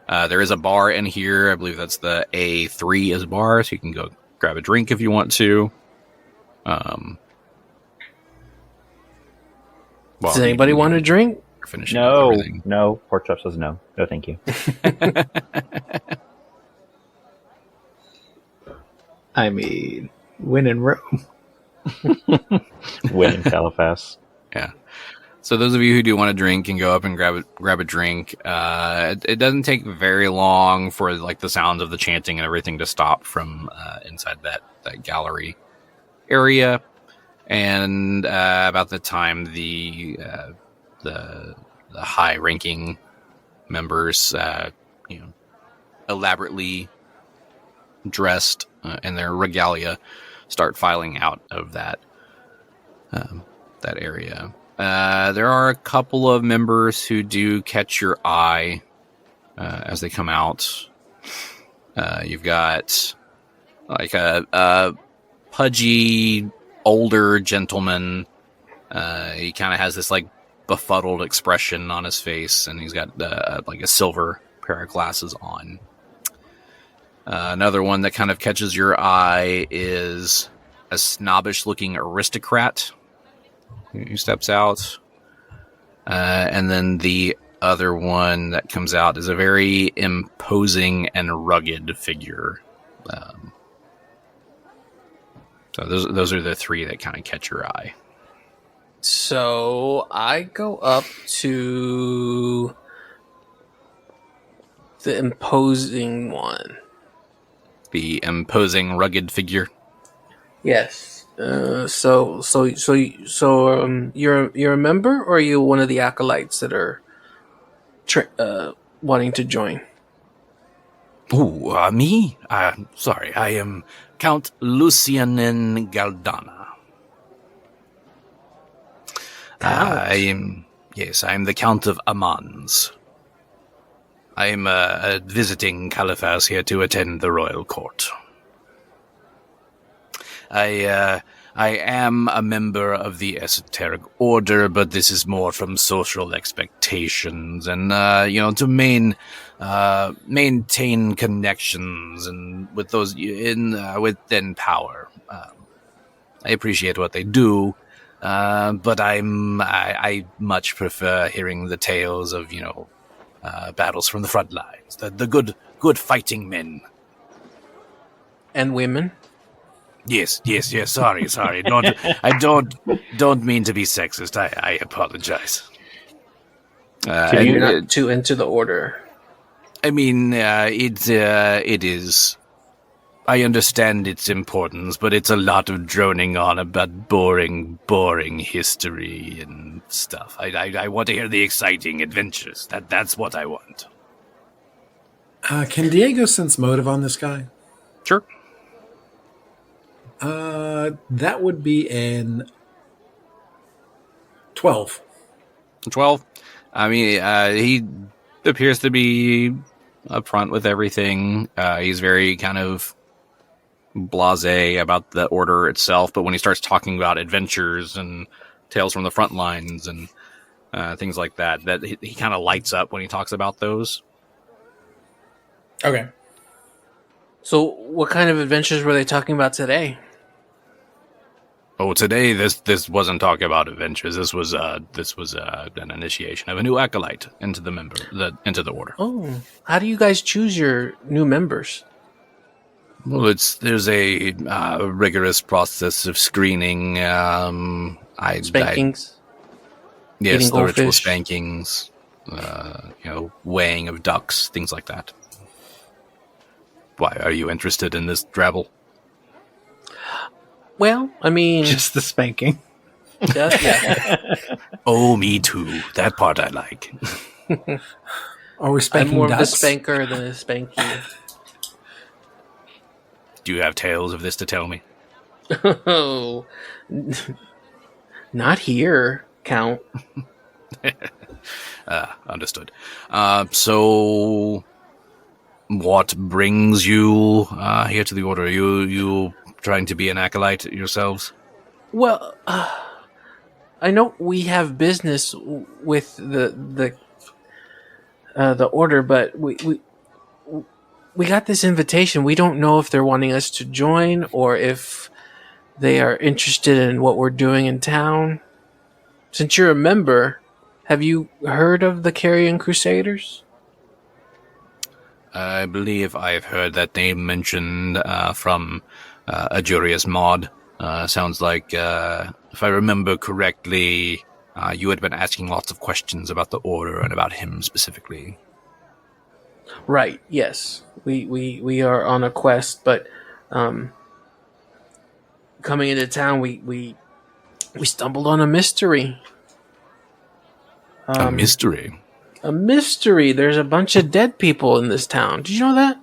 There is a bar in here. I believe that's the A3 is a bar, so you can go grab a drink if you want to. Does anybody want a drink? Finishing up everything. No. Porkchop says no. No, thank you. I mean, when in Rome. When in Caliphas. Yeah. So those of you who do want to drink can go up and grab a drink. It doesn't take very long for like the sounds of the chanting and everything to stop from inside that gallery area. And about the time the high-ranking members, elaborately dressed in their regalia, start filing out of that area. There are a couple of members who do catch your eye as they come out. You've got like a pudgy older gentleman. He kind of has this like befuddled expression on his face, and he's got like a silver pair of glasses on. Another one that kind of catches your eye is a snobbish-looking aristocrat who steps out. And then the other one that comes out is a very imposing and rugged figure. So those are the three that kind of catch your eye. So I go up to the imposing one. The imposing, rugged figure. Yes. So you're a member, or are you one of the acolytes that are wanting to join? Oh, me? Sorry, I am Count Lucianin Galdana. I am the Count of Amans. I am visiting Caliphas here to attend the royal court. I am a member of the Esoteric Order, but this is more from social expectations and, to maintain connections and with those within power. I appreciate what they do, but I much prefer hearing the tales of, battles from the front lines, the good fighting men. And women? Yes. Sorry. I don't mean to be sexist. I apologize. You're not too into the order. I mean, it is. I understand its importance, but it's a lot of droning on about boring history and stuff. I want to hear the exciting adventures. That's what I want. Can Diego sense motive on this guy? Sure. That would be an 12. 12? I mean, he appears to be upfront with everything. He's very kind of blasé about the order itself, but when he starts talking about adventures and tales from the front lines and things like that he kind of lights up when he talks about those. Okay. So what kind of adventures were they talking about today? Oh, today this wasn't talking about adventures. This was an initiation of a new acolyte into the order. Oh, how do you guys choose your new members? Well, there's a rigorous process of screening. Spankings. Yes, the ritual goldfish. spankings. Weighing of ducks, things like that. Why are you interested in this drabble? Well, I mean, Just the spanking. yeah. Oh, me too. That part I like. Are we I'm spanking more of a ducks? spanker than a spanky. Do you have tales of this to tell me? Oh, not here, Count. Understood. So, what brings you here to the order? You trying to be an acolyte yourselves? Well, I know we have business with the order, but we got this invitation. We don't know if they're wanting us to join or if they are interested in what we're doing in town. Since you're a member, have you heard of the Carrion Crusaders? I believe I've heard that name mentioned from a Jurius mod. Sounds like, if I remember correctly, you had been asking lots of questions about the Order and about him specifically. Right, yes. We are on a quest, but coming into town, we stumbled on a mystery. A mystery? A mystery. There's a bunch of dead people in this town. Did you know that?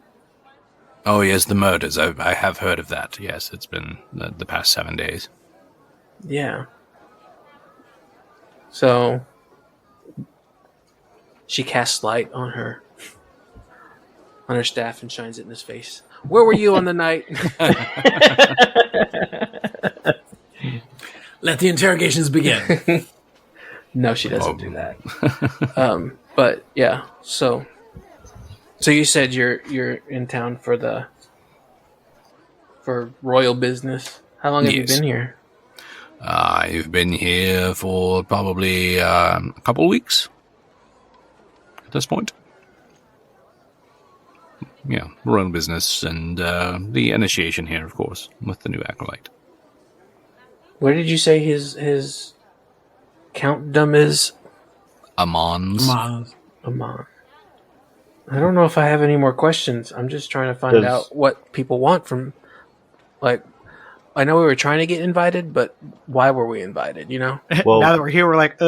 Oh, yes, the murders. I have heard of that. Yes, it's been the past 7 days. Yeah. So, she casts light on her staff and shines it in his face. Where were you on the night? Let the interrogations begin. No, she doesn't do that. But yeah, so you said you're in town for royal business. How long have you been here? I've been here for probably a couple weeks at this point. Yeah, royal business and the initiation here, of course, with the new acolyte. Where did you say his countdom is? Amon's. Amon. I don't know if I have any more questions. I'm just trying to find out what people want from, like, I know we were trying to get invited, but why were we invited, you know? Well, now that we're here, we're like,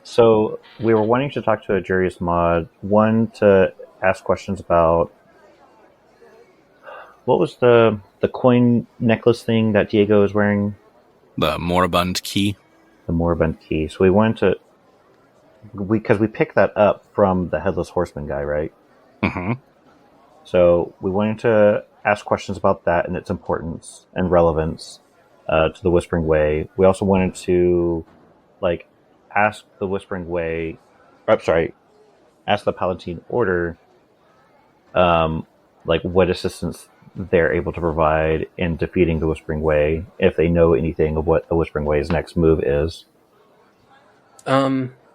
So we were wanting to talk to a Jurius mod. One, to ask questions about what was the coin necklace thing that Diego is wearing? The moribund key. The moribund key. So we wanted to, because we picked that up from the Headless Horseman guy, right? Mm-hmm. So we wanted to ask questions about that and its importance and relevance to the Whispering Way. We also wanted to, like, ask the Whispering Way, ask the Palatine Order, like, what assistance they're able to provide in defeating the Whispering Way, if they know anything of what the Whispering Way's next move is.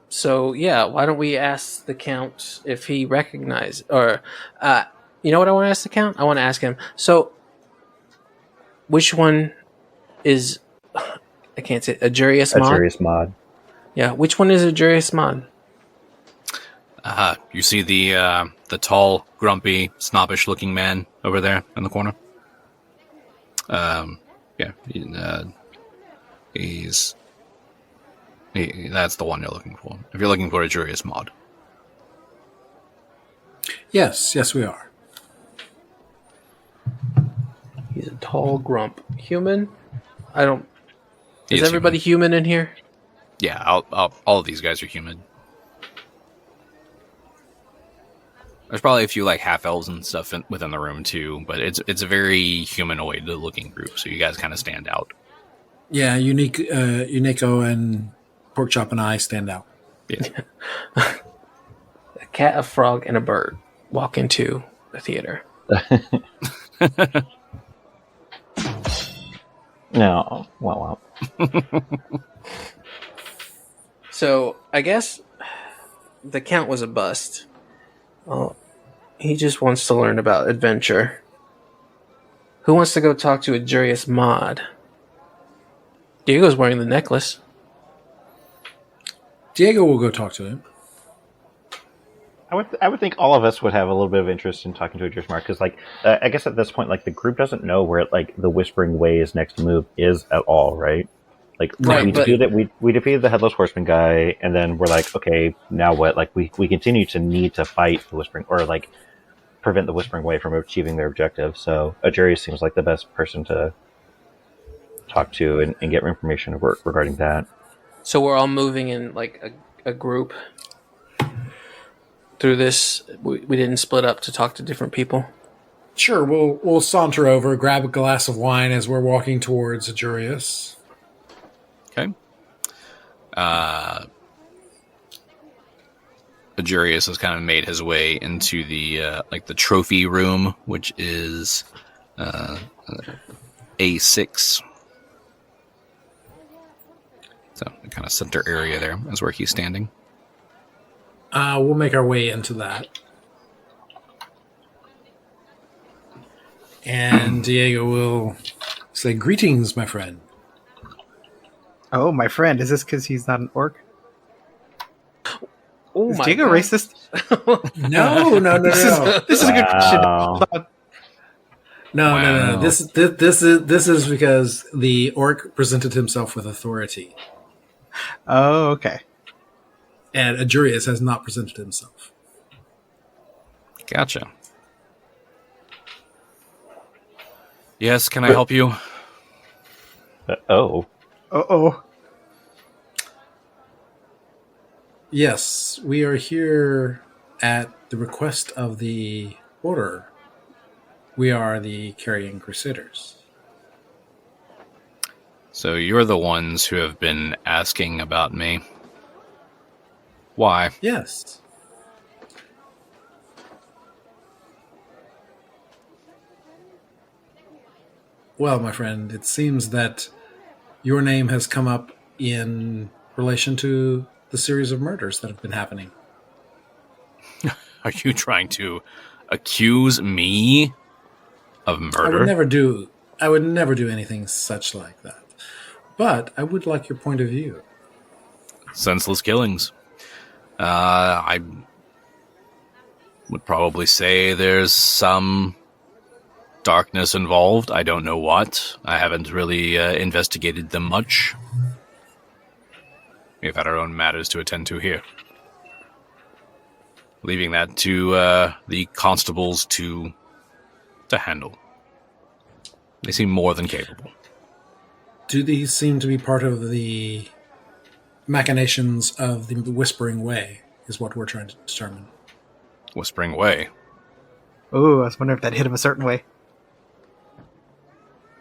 So yeah, why don't we ask the Count if he recognizes, or, you know what I want to ask the Count? I want to ask him, so, which one is, I can't say, a Jurius mod? A Jurius mod. Yeah, which one is a Jurius mod? You see the tall, grumpy, snobbish-looking man over there in the corner? Yeah, that's the one you're looking for. If you're looking for a Jurius mod. Yes, we are. He's a tall grump. Human? I don't... Is He's everybody human in here? Yeah, all of these guys are human. There's probably a few like half elves and stuff within the room too, but it's a very humanoid looking group, so you guys kind of stand out. Yeah, Yaneeko and Porkchop and I stand out. Yeah. A cat, a frog, and a bird walk into the theater. No, well. So, I guess the Count was a bust. Well, he just wants to learn about adventure. Who wants to go talk to a Jurius mod? Diego's wearing the necklace. Diego will go talk to him. I would think all of us would have a little bit of interest in talking to a Jurius mod, because, like, I guess at this point, like, the group doesn't know where, like, the Whispering Way's next move is at all, right? Like, Right, we but- defeated the Headless Horseman guy, and then we're like, okay, now what? Like, we continue to need to fight the Whispering, or, like, prevent the Whispering Way from achieving their objective. So a Jurius seems like the best person to talk to and get information regarding that. So we're all moving in like a group through this. We didn't split up to talk to different people. Sure, we'll saunter over, grab a glass of wine as we're walking towards a Jurius. Okay. Ajurius has kind of made his way into the the trophy room, which is A6. So the kind of center area there is where he's standing. We'll make our way into that. And Diego will say, "Greetings, my friend." Oh, my friend. Is this because he's not an orc? Oh Is my Diego God. racist? No. This is a good question. Wow. No. Wow. This is because the orc presented himself with authority, Oh, okay. and Ajurius has not presented himself. Gotcha. Yes, can I help you? Oh. Oh. Yes, we are here at the request of the Order. We are the Carrying Crusaders. So you're the ones who have been asking about me. Why? Yes. Well, my friend, it seems that your name has come up in relation to the series of murders that have been happening. Are you trying to accuse me of I murder? would never do anything such like that. But I would like your point of view. Senseless killings. I would probably say there's some darkness involved. I don't know what. I haven't really investigated them much. We've had our own matters to attend to here. Leaving that to the constables to handle. They seem more than capable. Do these seem to be part of the machinations of the Whispering Way, is what we're trying to determine. Whispering Way. Oh, I was wondering if that hit him a certain way.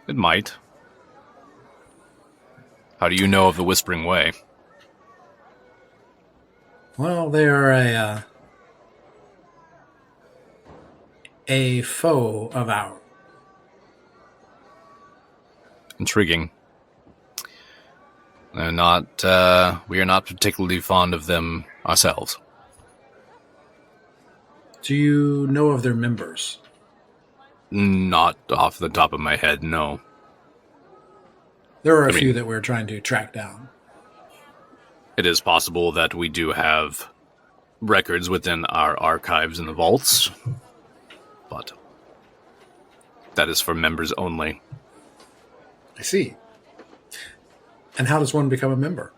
It might. How do you know of the Whispering Way? Well, they are a foe of ours. Intriguing. We are not particularly fond of them ourselves. Do you know of their members? Not off the top of my head, no. There are a I mean- few that we're trying to track down. It is possible that we do have records within our archives in the vaults, but that is for members only. I see. And how does one become a member?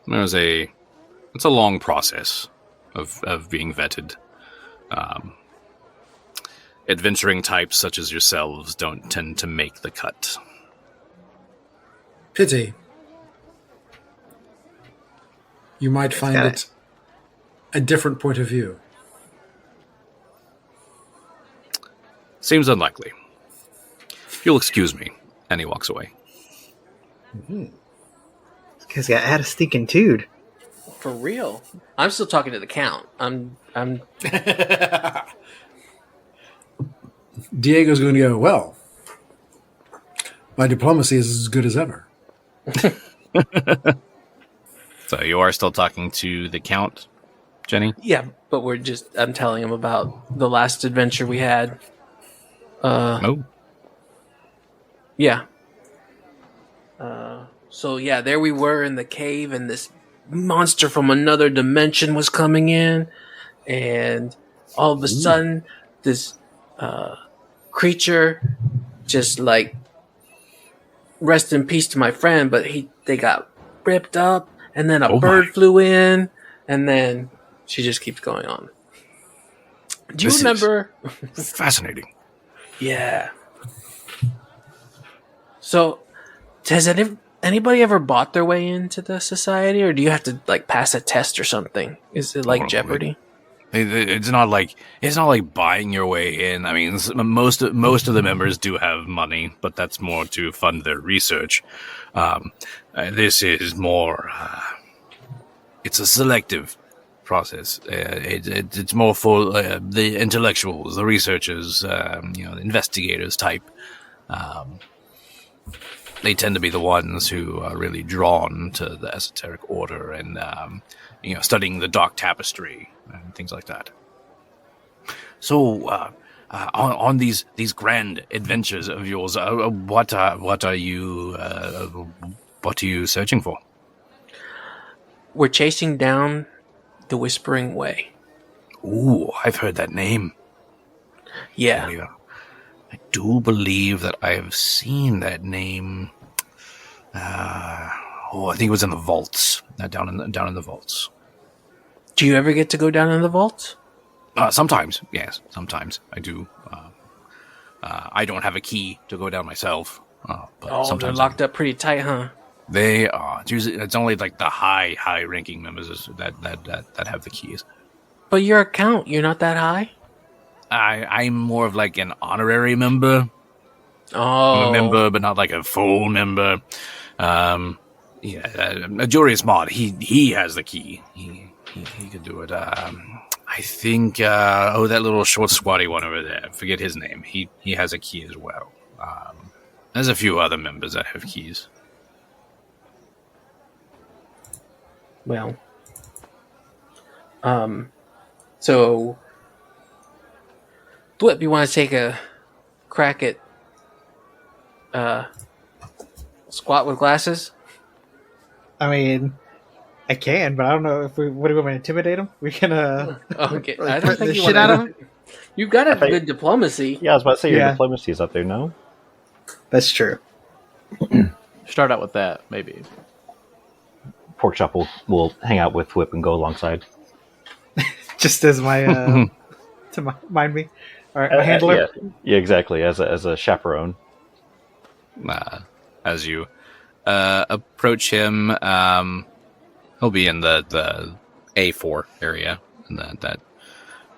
It's a long process of being vetted. Adventuring types such as yourselves don't tend to make the cut. Pity. You might find got it a different point of view. Seems unlikely. If you'll excuse me. And he walks away. This guy's got a stinking dude. For real. I'm still talking to the Count. I'm Diego's going to go, well, my diplomacy is as good as ever. So you are still talking to the Count, Genny? yeah, but I'm telling him about the last adventure we had. Oh. Yeah. So yeah, there we were in the cave, and this monster from another dimension was coming in, and all of a sudden, this creature just like, rest in peace to my friend, but they got ripped up, and then a bird flew in, and then she just keeps going on. Do you This is- remember? Fascinating. Yeah. So, has anybody ever bought their way into the society, or do you have to like pass a test or something? Is it like Oh, Jeopardy? It's not like buying your way in. I mean, most of the members do have money, but that's more to fund their research. This is more. It's a selective process. It's more for the intellectuals, the researchers, the investigators type. They tend to be the ones who are really drawn to the Esoteric Order and, studying the Dark Tapestry and things like that. So, on these grand adventures of yours, what are you searching for? We're chasing down the Whispering Way. Ooh, I've heard that name. Yeah. I do believe that I have seen that name. I think it was in the vaults. Down in the vaults. Do you ever get to go down in the vaults? Sometimes, yes. Sometimes I do. I don't have a key to go down myself. But sometimes they're locked up pretty tight, huh? They are. It's only like the high-ranking members that have the keys. But your account, you're not that high? I'm more of like an honorary member. Oh. I'm a member, but not like a full member. Jurius Mod, he has the key. He could do it. I think, that little short squatty one over there, forget his name. He has a key as well. There's a few other members that have keys. Well, so, Thwip, you want to take a crack at squat with glasses? I mean, I can, but I don't know if we want to intimidate him. We can Okay, I don't threaten think the you shit out of him. You've got a good diplomacy. Yeah, I was about to say your Yeah. diplomacy's up there, no? That's true. Start out with that, maybe. Porkchop will hang out with Thwip and go alongside. Just as my to mind me. All right, my handler. Yeah, exactly. As a chaperone. As you approach him, he'll be in the A4 area, in that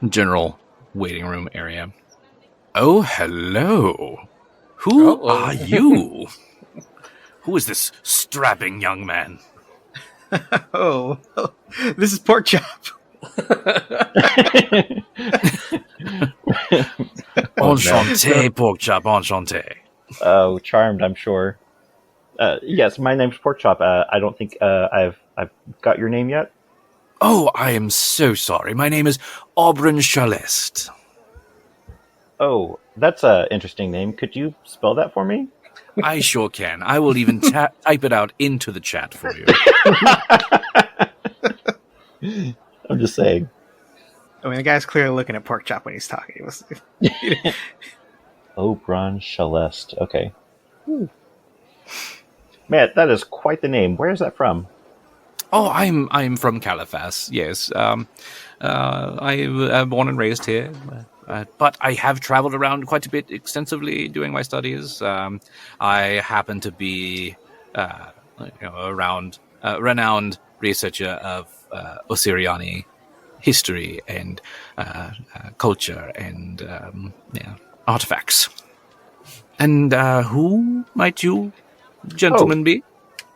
general waiting room area. Oh, hello. Who are you? Who is this strapping young man? Oh, this is Porkchop. Enchanté, Porkchop, enchanté. Oh, charmed, I'm sure. Yes, my name's Porkchop. I don't think I've got your name yet. Oh, I am so sorry. My name is Aubryn Chalest. Oh, that's an interesting name. Could you spell that for me? I sure can. I will even type it out into the chat for you. I'm just saying. I mean, the guy's clearly looking at Porkchop when he's talking. He was, Aubryn Chalest. Okay. Man, that is quite the name. Where is that from? Oh, I'm from Caliphas. Yes. I'm born and raised here. But I have traveled around quite a bit extensively doing my studies. I happen to be a renowned researcher of Osiriani history and culture and artifacts. And who might you gentlemen be?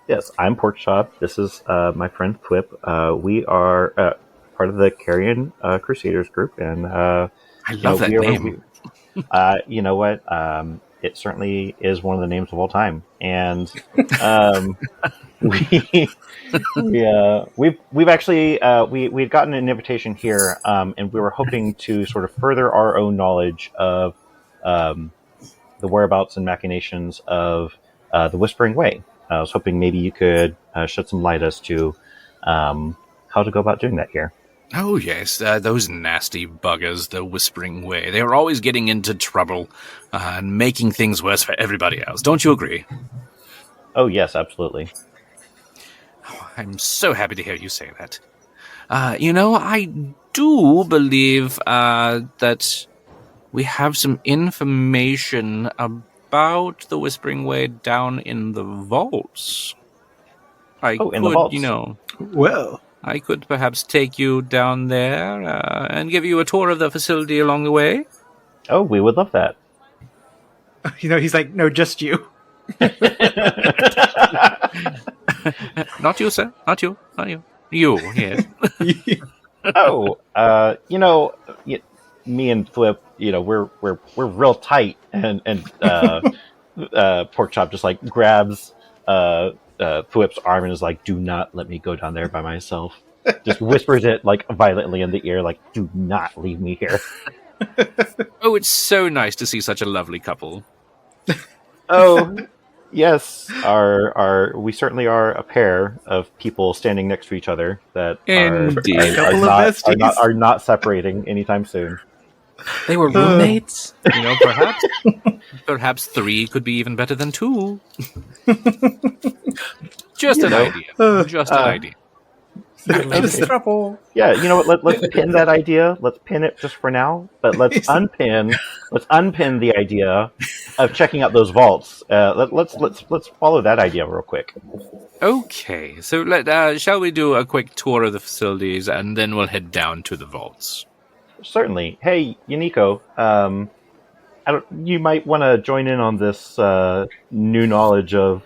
Yes, I'm Porkchop. This is my friend Thwip. We are part of the Carrion Crusaders group, and I love that name. You know what? It certainly is one of the names of all time, and we've actually we'd gotten an invitation here, and we were hoping to sort of further our own knowledge of the whereabouts and machinations of the Whispering Way. I was hoping maybe you could shed some light as to how to go about doing that here. Oh, yes, those nasty buggers, the Whispering Way. They are always getting into trouble and making things worse for everybody else. Don't you agree? Oh, yes, absolutely. Oh, I'm so happy to hear you say that. I do believe that we have some information about the Whispering Way down in the vaults. In the vaults? whoa. I could perhaps take you down there and give you a tour of the facility along the way. Oh, we would love that. He's like, no, just you. Not you, sir. Not you. Not you. You, yes. Me and Thwip, we're real tight, and Porkchop just like grabs Thwip's arm and is like, "Do not let me go down there by myself." Just whispers it like violently in the ear, like, "Do not leave me here." Oh, it's so nice to see such a lovely couple. Oh, yes, we certainly are a pair of people standing next to each other that Indeed. are not separating anytime soon. They were roommates. Perhaps 3 could be even better than 2. Just an idea. Just an idea. Trouble. Yeah, you know what? Let's pin that idea. Let's pin it just for now. But let's unpin the idea of checking out those vaults. Let's follow that idea real quick. Okay, so shall we do a quick tour of the facilities, and then we'll head down to the vaults? Certainly. Hey, Yaneeko, you might want to join in on this new knowledge of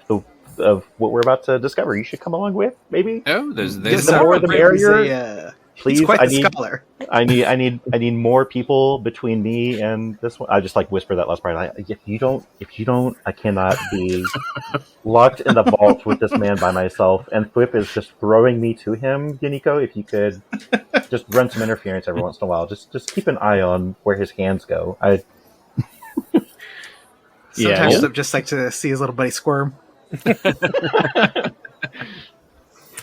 what we're about to discover. You should come along with, maybe. Oh, there's the more the merrier. Please, he's quite the scholar. I need more people between me and this one. I just like whisper that last part. If you don't, I cannot be locked in the vault with this man by myself. And Thwip is just throwing me to him. Yaneeko, if you could just run some interference every once in a while. Just keep an eye on where his hands go. Sometimes I just like to see his little buddy squirm.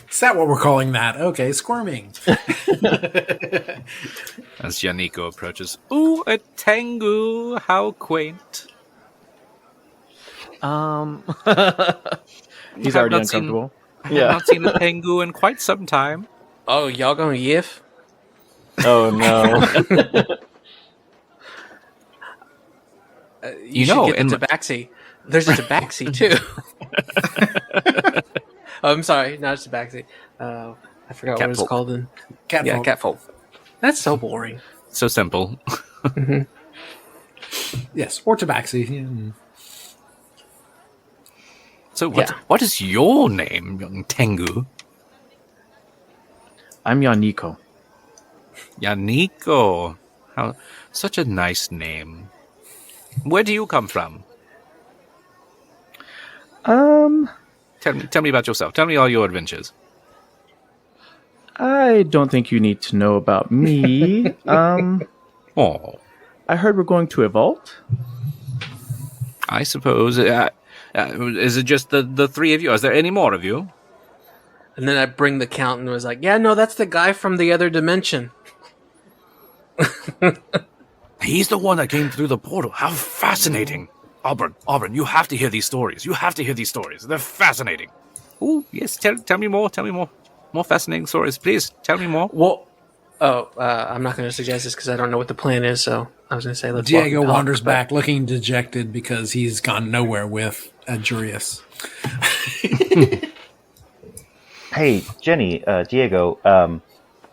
Is that what we're calling that? Okay, squirming. As Yaneeko approaches, ooh, a Tengu, how quaint. He's already uncomfortable. I have not seen a Tengu in quite some time. Oh, y'all gonna yiff? Oh no! You should get the tabaxi. There's a tabaxi too. Oh, I'm sorry, not a tabaxi. I forgot what it's called. Catfolk. That's so boring. So simple. Mm-hmm. Yes, or tabaxi. Yeah. So what is your name, young Tengu? I'm Yaneeko. Yaneeko. Such a nice name. Where do you come from? Tell me about yourself. Tell me all your adventures. I don't think you need to know about me. Oh, I heard we're going to a vault. I suppose. Is it just the 3 of you? Is there any more of you? And then I bring the count and was like, yeah, no, that's the guy from the other dimension. He's the one that came through the portal. How fascinating. Auburn, you have to hear these stories. They're fascinating. Oh, yes, tell me more. Tell me more. More fascinating stories, please. Tell me more. Well, I'm not going to suggest this because I don't know what the plan is, so I was going to say let's Diego wanders back looking dejected because he's gone nowhere with Jurius. Hey, Genny, Diego,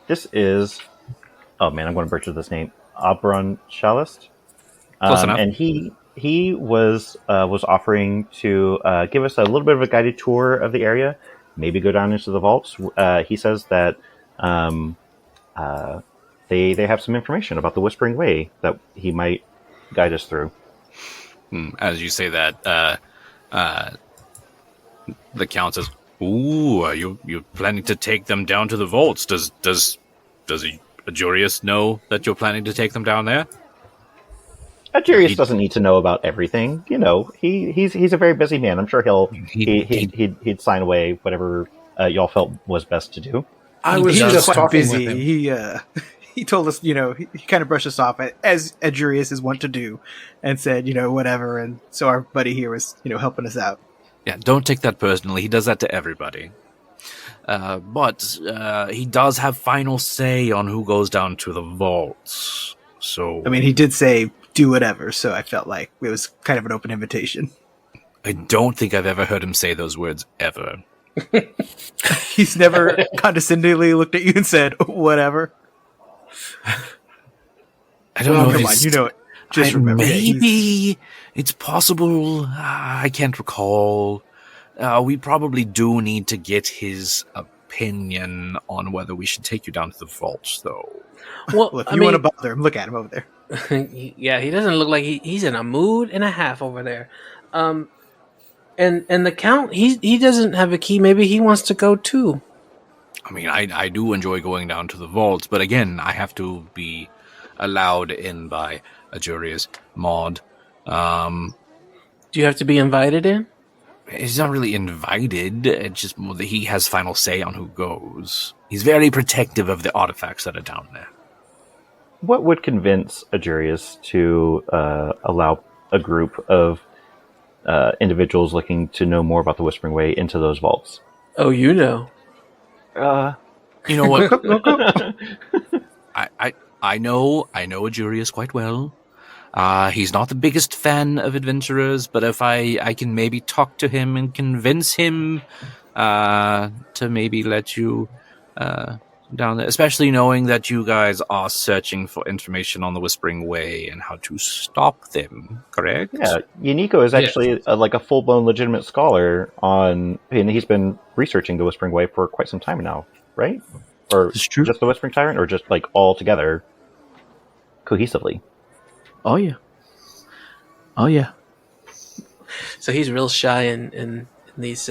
this is... Oh, man, I'm going to butcher this name. Auburn Chalist. Close enough. And he was offering to give us a little bit of a guided tour of the area, maybe go down into the vaults. He says that they have some information about the Whispering Way that he might guide us through. As you say that, the Count says, "Ooh, are you planning to take them down to the vaults? Does Jurius know that you're planning to take them down there?" Jurius doesn't need to know about everything. You know, he's a very busy man. I'm sure he'd sign away whatever y'all felt was best to do. I was just quite talking busy. with him. He told us, he kind of brushed us off as Jurius is wont to do, and said, whatever. And so our buddy here was, helping us out. Yeah, don't take that personally. He does that to everybody. But he does have final say on who goes down to the vaults. So I mean, he did say do whatever, so I felt like it was kind of an open invitation. I don't think I've ever heard him say those words ever. He's never condescendingly looked at you and said whatever. I don't know. Come on, you know it. Just remember. Maybe it's possible. I can't recall. We probably do need to get his opinion on whether we should take you down to the vaults, though. Well, Well, if I you mean, want to bother him, look at him over there. yeah, he doesn't look like he's in a mood and a half over there. And the Count, he doesn't have a key. Maybe he wants to go too. I mean, I do enjoy going down to the vaults, but again, I have to be allowed in by Ajuria's mod. Do you have to be invited in? He's not really invited. It's just he has final say on who goes. He's very protective of the artifacts that are down there. What would convince Ajurius to allow a group of individuals looking to know more about the Whispering Way into those vaults? Oh, you know. You know what? I know Ajurius quite well. He's not the biggest fan of adventurers, but if I can maybe talk to him and convince him to maybe let you down there, especially knowing that you guys are searching for information on the Whispering Way and how to stop them, correct? Yeah, Yaneeko is actually like a full-blown legitimate scholar and he's been researching the Whispering Way for quite some time now, right? Or It's true. just the Whispering Tyrant, or just like all together, cohesively? Oh yeah. Oh yeah. So he's real shy in these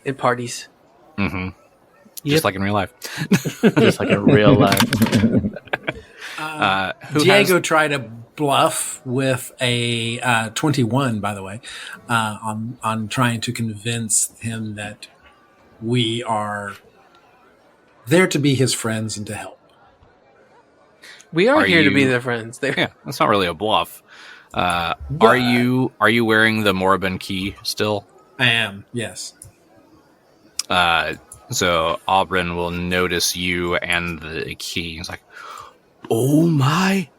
in parties. Mm-hmm. Yep. Just like in real life. Just like in real life. Diego tried to bluff with a 21, by the way, on trying to convince him that we are there to be his friends and to help. We are here to be you- their friends. Yeah, that's not really a bluff. Are you wearing the Moribund key still? I am, yes. So Aubryn will notice you and the key. He's like, "Oh my,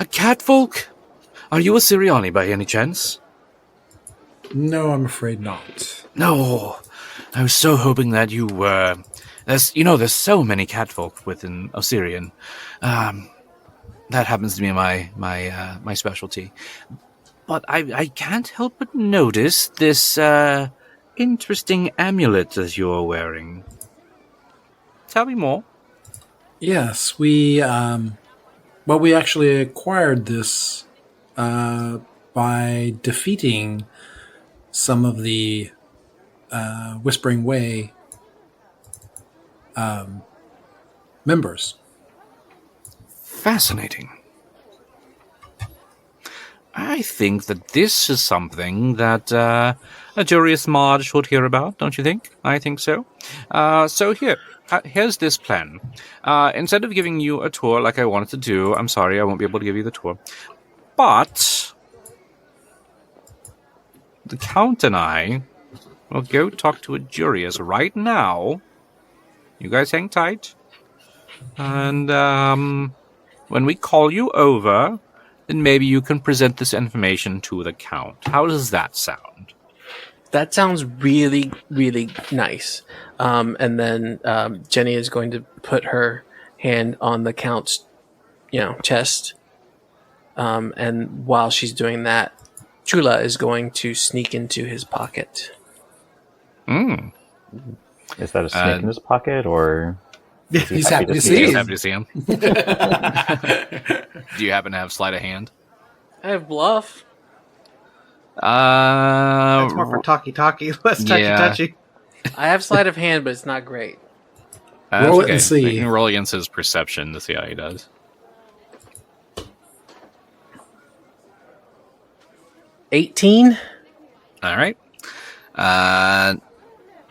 a catfolk! Are you a Siriani by any chance?" No, I'm afraid not. No, I was so hoping that you were. There's so many catfolk within Osirian. That happens to be my specialty. But I can't help but notice this interesting amulet that you're wearing. Tell me more. Yes, we actually acquired this by defeating some of the Whispering Way members. Fascinating. I think that this is something that a Jurius Mod should hear about, don't you think? I think so. So here's this plan. Instead of giving you a tour like I wanted to do, I'm sorry, I won't be able to give you the tour. But the Count and I will go talk to a Jurius right now. You guys hang tight. And when we call you over, then maybe you can present this information to the Count. How does that sound? That sounds really, really nice. And then Genny is going to put her hand on the Count's, chest. And while she's doing that, Chula is going to sneak into his pocket. Hmm. Is that a snake in his pocket, or is He's happy to see You you. guys happy to see him? Do you happen to have sleight of hand? I have bluff. That's more for talkie, less touchy. I have sleight of hand, but it's not great. Roll it and see. You can roll against his perception to see how he does. 18. All right.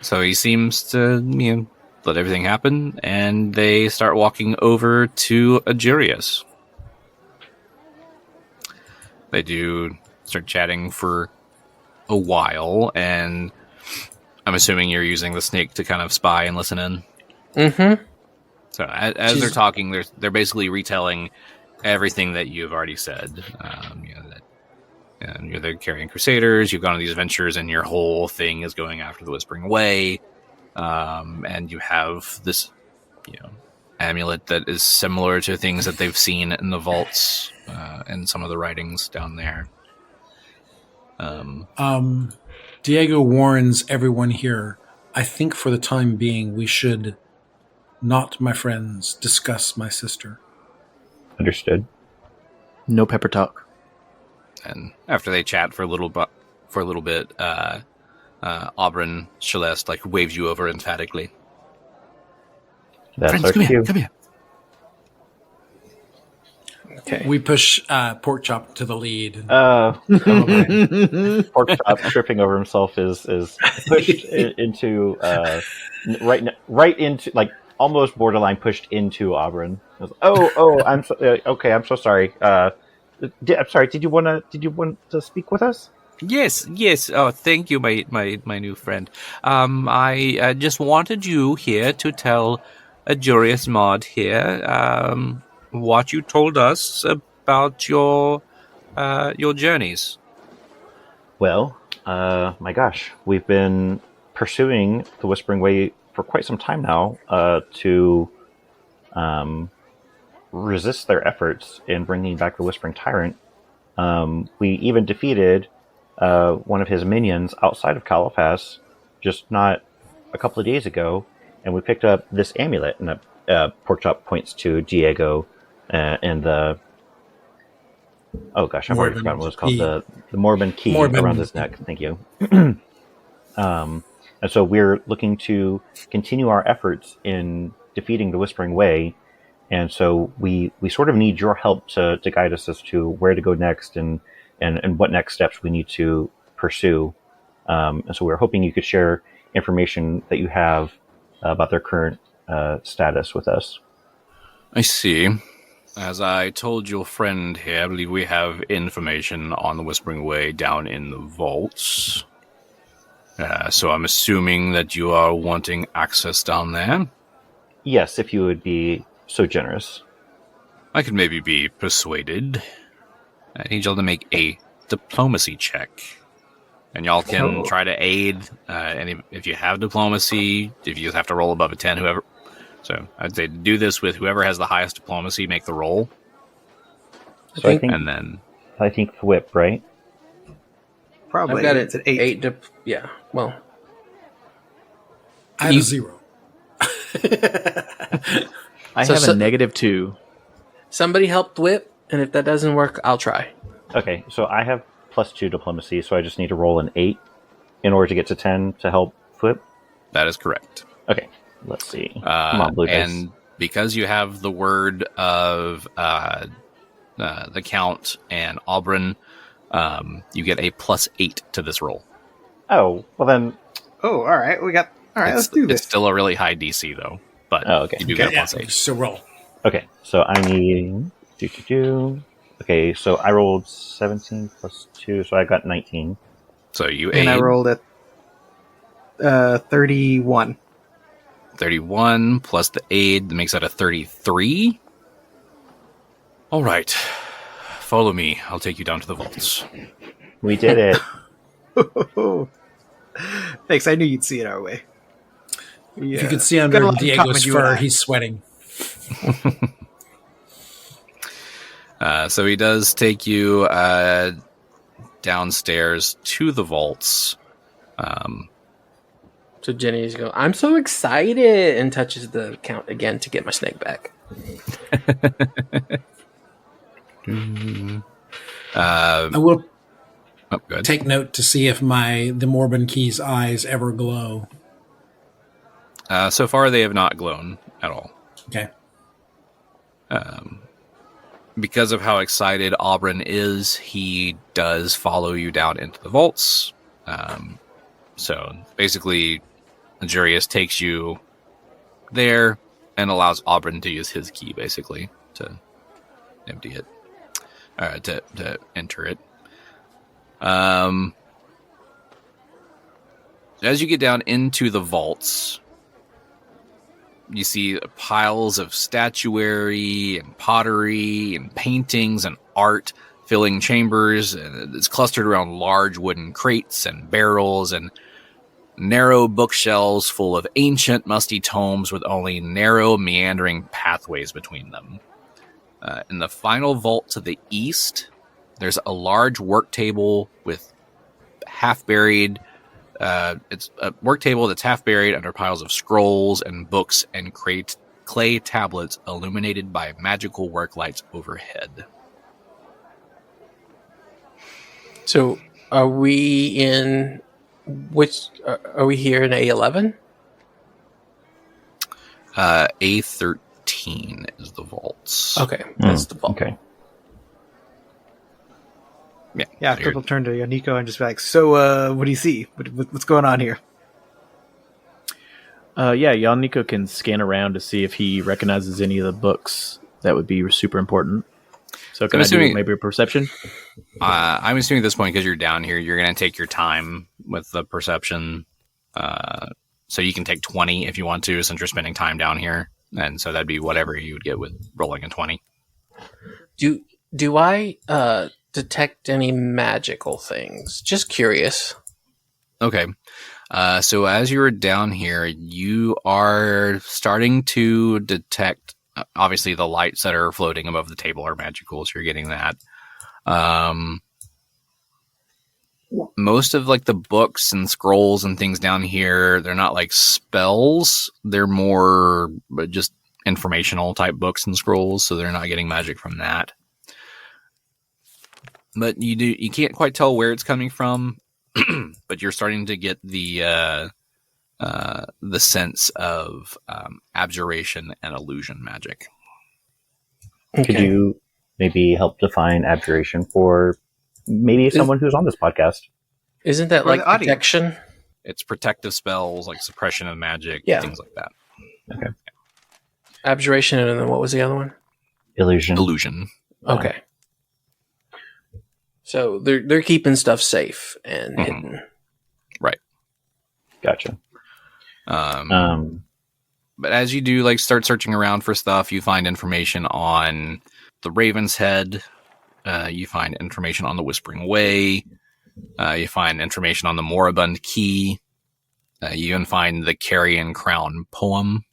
So he seems to let everything happen, and they start walking over to Ajurius. They do start chatting for a while, and I'm assuming you're using the snake to kind of spy and listen in. Mm-hmm. So as they're talking, they're basically retelling everything that you've already said. You're the Carrion Crusaders, you've gone on these adventures, and your whole thing is going after the Whispering Way. And you have this, amulet that is similar to things that they've seen in the vaults and some of the writings down there. Diego warns everyone here I think for the time being, we should not, my friends, discuss my sister. Understood. No pepper talk. And after they chat for a little bit, Aubryn Celeste like waves you over emphatically. That's Friends, our come here, cue. come here. Okay. We push Porkchop to the lead. Porkchop tripping over himself is pushed into right into like almost borderline pushed into Aubryn. I'm so sorry. I'm sorry. Did you want to speak with us? Yes. Oh, thank you, my new friend. I just wanted you here to tell a Jurius Mod here what you told us about your journeys. Well, my gosh, we've been pursuing the Whispering Way for quite some time now to resist their efforts in bringing back the Whispering Tyrant. We even defeated one of his minions outside of Caliphas just not a couple of days ago, and we picked up this amulet, and Porkchop points to Diego and the... Oh gosh, I've already forgotten what it's called. The Morbin key around his neck. Thank you. And so we're looking to continue our efforts in defeating the Whispering Way, and so we sort of need your help to guide us as to where to go next and what next steps we need to pursue. And so we're hoping you could share information that you have about their current status with us. I see. As I told your friend here, I believe we have information on the Whispering Way down in the vaults. So I'm assuming that you are wanting access down there? Yes, if you would be so generous. I could maybe be persuaded. I need y'all to make a diplomacy check. And y'all can try to aid, and if you have diplomacy, if you have to roll above a 10, whoever... So I'd say do this with whoever has the highest diplomacy, make the roll. So I think Thwip, right? Probably. I've got it's an 8. Yeah, well. I have a 0. I have a -2. Somebody help Thwip, and if that doesn't work, I'll try. Okay, so I have +2 diplomacy, so I just need to roll an 8 in order to get to 10 to help Thwip? That is correct. Okay, let's see. Come on, blue dice. And because you have the word of the Count and Aubryn, you get a +8 to this roll. Oh, well then... Oh, all right. Let's do this. It's still a really high DC, though. But you do get a +8. So roll. Okay, so I need... Okay, so I rolled 17 +2, so I got 19. So you And aid. I rolled at 31. 31 plus the aid makes that a 33. All right. Follow me. I'll take you down to the vaults. We did it. Thanks. I knew you'd see it our way. If you could see under Diego's fur, he's sweating. So he does take you downstairs to the vaults. So Genny's going, I'm so excited, and touches the Count again to get my snake back. I will go ahead. take note to see if the Morbin Key's eyes ever glow. So far, they have not glown at all. Okay. Because of how excited Aubryn is, he does follow you down into the vaults. So basically, Jurius takes you there and allows Aubryn to use his key, basically, to empty it, to enter it. As you get down into the vaults, you see piles of statuary and pottery and paintings and art filling chambers. It's clustered around large wooden crates and barrels and narrow bookshelves full of ancient, musty tomes with only narrow, meandering pathways between them. In the final vault to the east, there's a large work table with half-buried It's a work table that's half buried under piles of scrolls and books and clay tablets illuminated by magical work lights overhead. So, are we in which? Are we here in A11? A13 is the vaults. Okay, that's the vault. Okay. Yeah, Phillip will turn to Yaneeko and just be like, so, what do you see? What's going on here? Yaneeko can scan around to see if he recognizes any of the books. That would be super important. So can I do maybe a perception? I'm assuming at this point, because you're down here, you're going to take your time with the perception. So you can take 20 if you want to, since you're spending time down here. And so that'd be whatever you would get with rolling a 20. Do I detect any magical things? Just curious. Okay. So as you're down here, you are starting to detect, obviously the lights that are floating above the table are magical, so you're getting that. Most of like the books and scrolls and things down here, they're not like spells. They're more just informational type books and scrolls, so they're not getting magic from that. But you can't quite tell where it's coming from, but you're starting to get the sense of abjuration and illusion magic. Okay. Could you maybe help define abjuration for maybe someone who's on this podcast? Isn't that For like the audience. protection? It's protective spells like suppression of magic, Yeah. things like that. Okay. Abjuration, and then what was the other one? Illusion. Illusion. Okay. So they're keeping stuff safe and Mhm. hidden. Gotcha. But as you do like start searching around for stuff, you find information on the Raven's Head. You find information on the Whispering Way. You find information on the Moribund Key. You even find the Carrion Crown poem.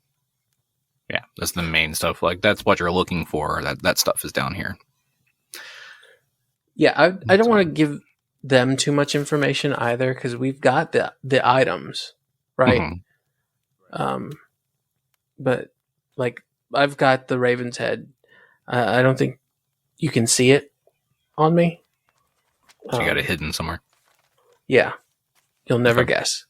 Yeah, that's the main stuff. Like that's what you're looking for. That stuff is down here. Yeah, I don't want to give them too much information either, because we've got the items, right? Mhm. But like I've got the Raven's Head. I don't think you can see it on me. So you got it hidden somewhere. Yeah, you'll never Okay. guess.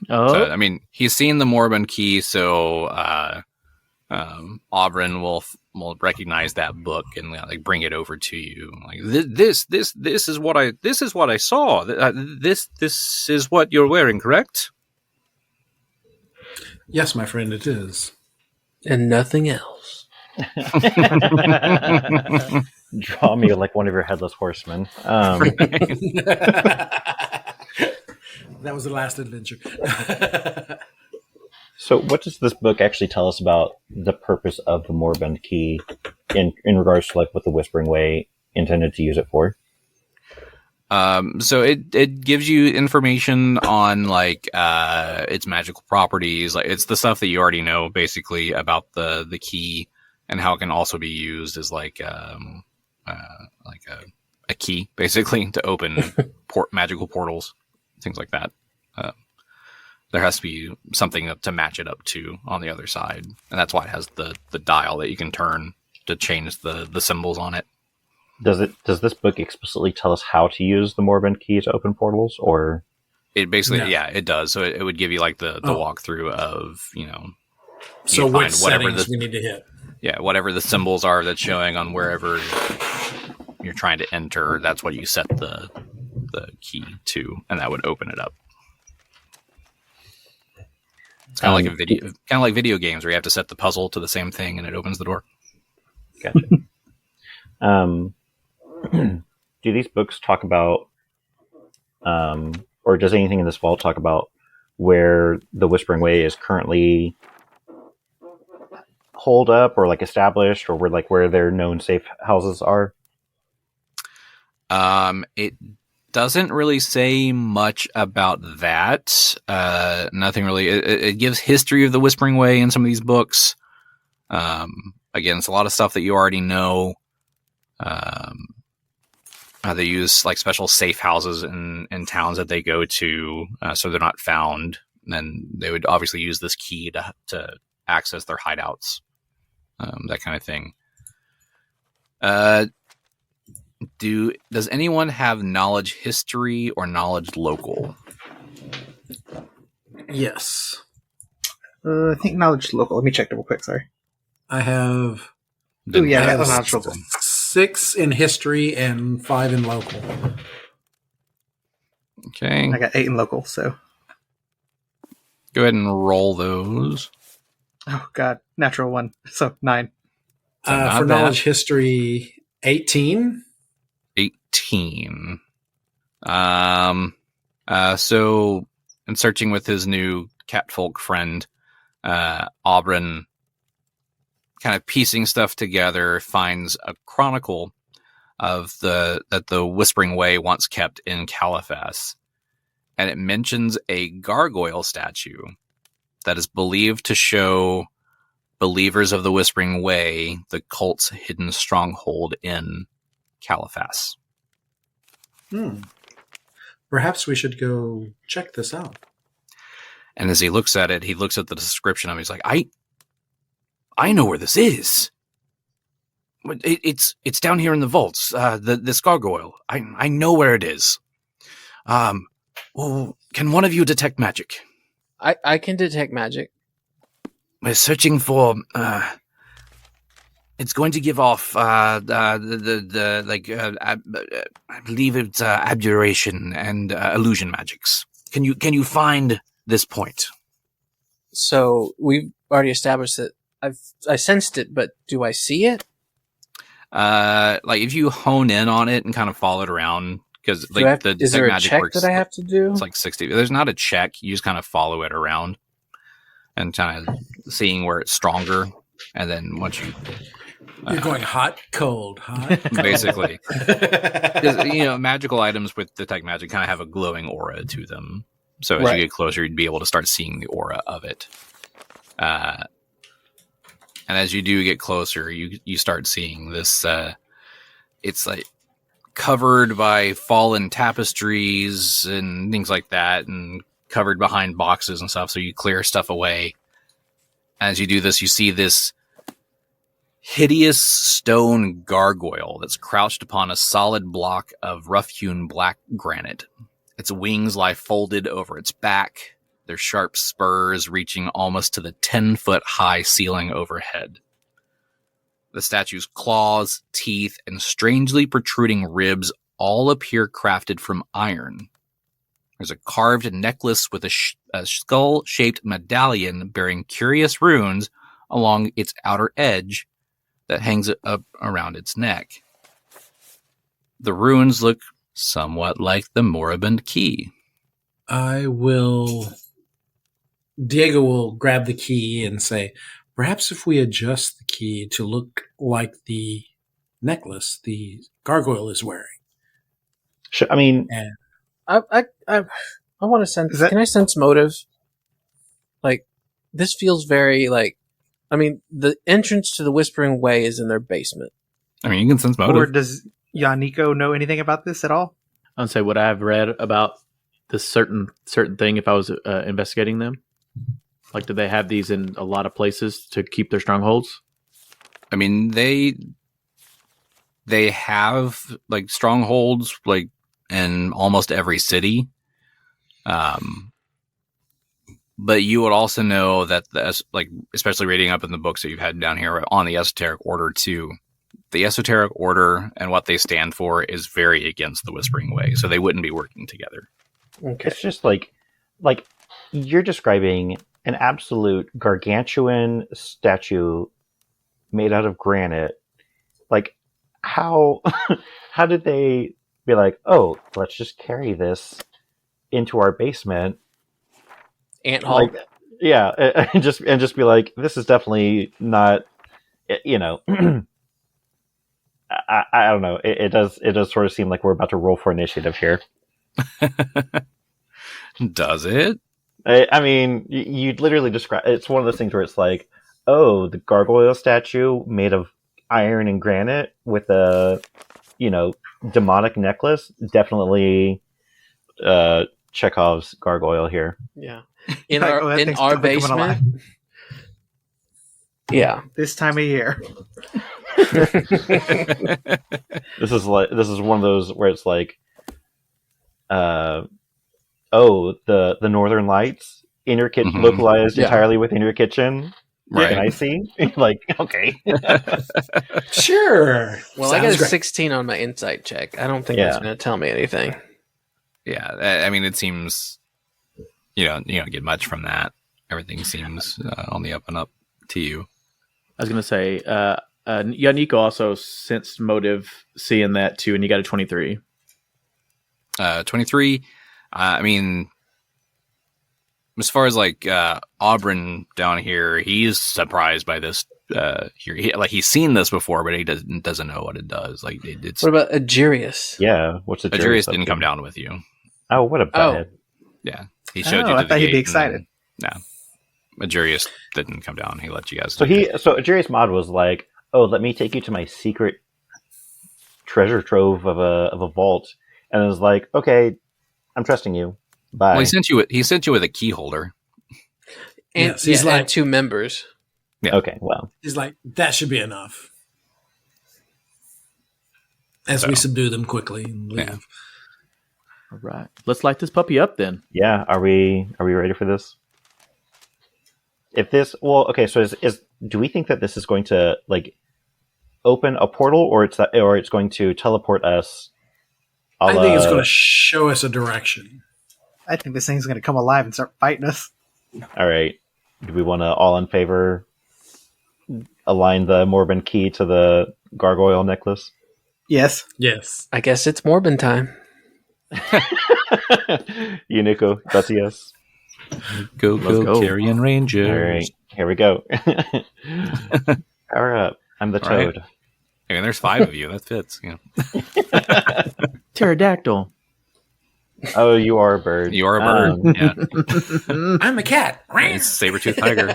Oh, So, I mean, he's seen the Moribund Key, so Aubryn will recognize that book and like bring it over to you. Like this is what I saw. This is what you're wearing, correct? Yes, my friend, it is. And nothing else. Draw me like one of your headless horsemen. That was the last adventure. So what does this book actually tell us about the purpose of the Moribund Key in regards to like what the Whispering Way intended to use it for? So it gives you information on like its magical properties. Like it's the stuff that you already know basically about the key and how it can also be used as like a key basically to open magical portals, things like that. There has to be something to match it up to on the other side, and that's why it has the dial that you can turn to change the symbols on it. Does this book explicitly tell us how to use the Moribund Key to open portals, or It basically, No. yeah, it does. So it would give you like the walkthrough of, So you which find whatever settings we need to hit? whatever the symbols are that's showing on wherever you're trying to enter. That's what you set the key to, and that would open it up. It's kind of like video games where you have to set the puzzle to the same thing and it opens the door. Gotcha. Do these books talk about, or does anything in this vault talk about where the Whispering Way is currently holed up or like established, or where their known safe houses are? It doesn't really say much about that. Nothing really. It gives history of the Whispering Way in some of these books. Again, it's a lot of stuff that you already know. They use like special safe houses in towns that they go to, so they're not found. And they would obviously use this key to access their hideouts, that kind of thing. Does anyone have knowledge history or knowledge local? Yes. I think knowledge local. Let me check double quick. Sorry. I have Oh yeah, I I got have knowledge local. 6 in history and 5 in local. Okay. I got 8 in local. So. Go ahead and roll those. Oh god, natural 1. So 9. So not For bad. knowledge history, 18. 18. So in searching with his new catfolk friend, Aubryn, kind of piecing stuff together, finds a chronicle of that the Whispering Way once kept in Caliphas, and it mentions a gargoyle statue that is believed to show believers of the Whispering Way the cult's hidden stronghold in Caliphas. Perhaps we should go check this out. And as he looks at it, he looks at the description of it. He's like, I know where this is. It's down here in the vaults. This gargoyle. I know where it is. Well, can one of you detect magic? I can detect magic. We're searching for. It's going to give off I believe it's abjuration and illusion magics. Can you find this point? So we've already established that I sensed it, but do I see it? Like if you hone in on it and kind of follow it around, because like is there a check that I have to do? It's like 60. There's not a check. You just kind of follow it around and kind of seeing where it's stronger, and then once you. You're going hot, cold, hot, cold. Basically. Magical items with detect magic kind of have a glowing aura to them. So as you get closer, you'd be able to start seeing the aura of it. And as you do get closer, you start seeing this. It's like covered by fallen tapestries and things like that, and covered behind boxes and stuff. So you clear stuff away. As you do this, you see this hideous stone gargoyle that's crouched upon a solid block of rough-hewn black granite. Its wings lie folded over its back, their sharp spurs reaching almost to the 10-foot high ceiling overhead. The statue's claws, teeth, and strangely protruding ribs all appear crafted from iron. There's a carved necklace with a skull-shaped medallion bearing curious runes along its outer edge that hangs up around its neck. The runes look somewhat like the moribund key. Diego will grab the key and say, perhaps if we adjust the key to look like the necklace the gargoyle is wearing. Sure, I mean, I want to sense. Can I sense motive? Like, this feels very like. I mean, the entrance to the Whispering Way is in their basement. I mean, you can sense motive. Or does Yaneeko know anything about this at all? I'd say what I've read about this certain thing if I was investigating them. Like, do they have these in a lot of places to keep their strongholds? I mean, they have like strongholds like in almost every city. But you would also know that especially reading up in the books that you've had down here on the Esoteric Order too, the Esoteric Order and what they stand for is very against the Whispering Way, so they wouldn't be working together. Okay. it's just like you're describing an absolute gargantuan statue made out of granite. Like, how did they be like, oh, let's just carry this into our basement? Ant hall. Like, yeah, and just be like, this is definitely not, I don't know. It does sort of seem like we're about to roll for initiative here. Does it? I mean, you'd literally describe. It's one of those things where it's like, oh, the gargoyle statue made of iron and granite with a, demonic necklace, definitely Chekhov's gargoyle here. Yeah. In Like, our oh, that in thing's our definitely coming alive. basement. Yeah. This time of year. This is one of those where it's like, the Northern Lights in your kitchen, localized entirely within your kitchen. Right. Can I see? Like, okay. Sure. Well, Sounds I got a great. 16 on my insight check. I don't think that's going to tell me anything. Yeah, I mean, it seems you don't get much from that. Everything seems on the up and up to you. I was going to say, Yaneeko also sensed motive seeing that too, and you got a 23. 23. I mean, as far as like Auburn down here, he's surprised by this. He's seen this before, but he doesn't know what it does. Like, it's. What about Agirius? Yeah, what's the Agirius didn't come down with you. Oh, what a bad. Yeah, he showed you. I to thought the he'd gate be excited. No, Agirius didn't come down. He let you guys. So Agirius Mod was like, "Oh, let me take you to my secret treasure trove of a vault," and it was like, "Okay, I'm trusting you." Bye. Well, he sent you with a key holder. And, Yes, he's and like- 2 members. Yeah. Okay, well, He's like, that should be enough. As we subdue them quickly and leave. Yeah. All right. Let's light this puppy up then. yeah. Are we ready for this? If this, well, okay. So do we think that this is going to like open a portal, or it's going to teleport us? I think it's going to show us a direction. I think this thing's going to come alive and start fighting us. All right. Do we want to all in favor align the Morbin key to the gargoyle necklace? Yes. Yes. I guess it's Morbin time. Yaneeko, that's a yes. Go, go. Carrion Rangers. All right, here we go. Power up. I'm the All right. toad. I mean, there's 5 of you. That fits. Pterodactyl. Oh, you are a bird. You are a bird. Yeah. I'm a cat. It's saber-toothed tiger.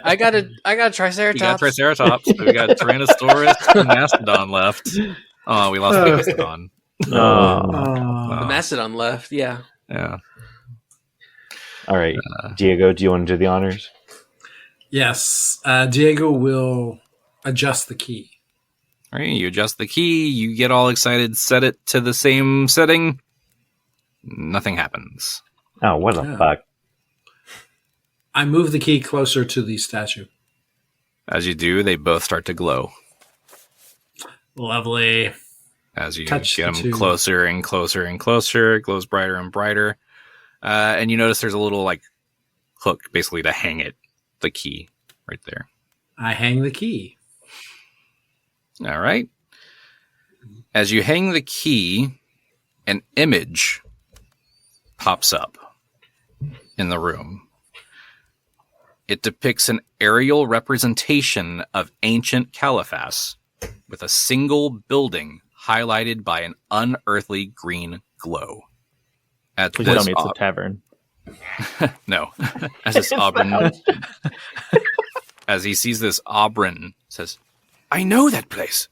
I got a We got Triceratops. Triceratops. We got Tyrannosaurus and Mastodon left. Oh, we lost Mastodon. The Mastodon left, yeah. Yeah. All right, Diego, do you want to do the honors? Yes. Diego will adjust the key. All right, you adjust the key, you get all excited, set it to the same setting. Nothing happens. Oh, what the fuck? I move the key closer to the statue. As you do, they both start to glow. Lovely. As you Touch get the them two. closer and closer and closer, it glows brighter and brighter. And you notice there's a little like hook, basically to hang it, the key, right there. I hang the key. All right. As you hang the key, an image pops up in the room. It depicts an aerial representation of ancient Caliphas with a single building highlighted by an unearthly green glow. At Please this tell me it's a tavern. No. As this Auburn, as he sees this, Auburn says, "I know that place.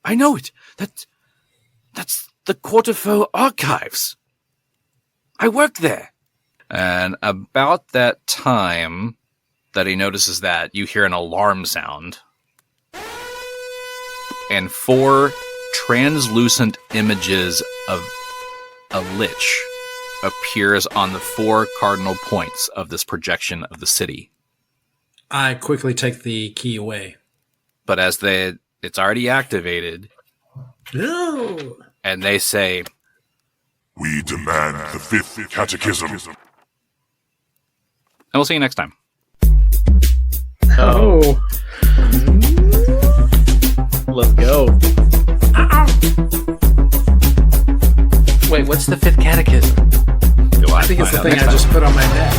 I know it. That's the Quarterfo Archives. I work there." And about that time that he notices that, you hear an alarm sound. And 4 translucent images of a lich appears on the 4 cardinal points of this projection of the city. I quickly take the key away. But as it's already activated, No. and they say, We demand the 5th catechism. and we'll see you next time. Oh. Let's go. Wait, what's the 5th catechism? I think it's the thing I just put on my neck.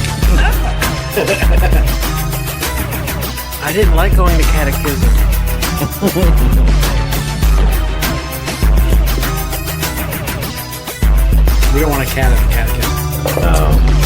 I didn't like going to catechism. We don't want a cat in the catechism. Oh.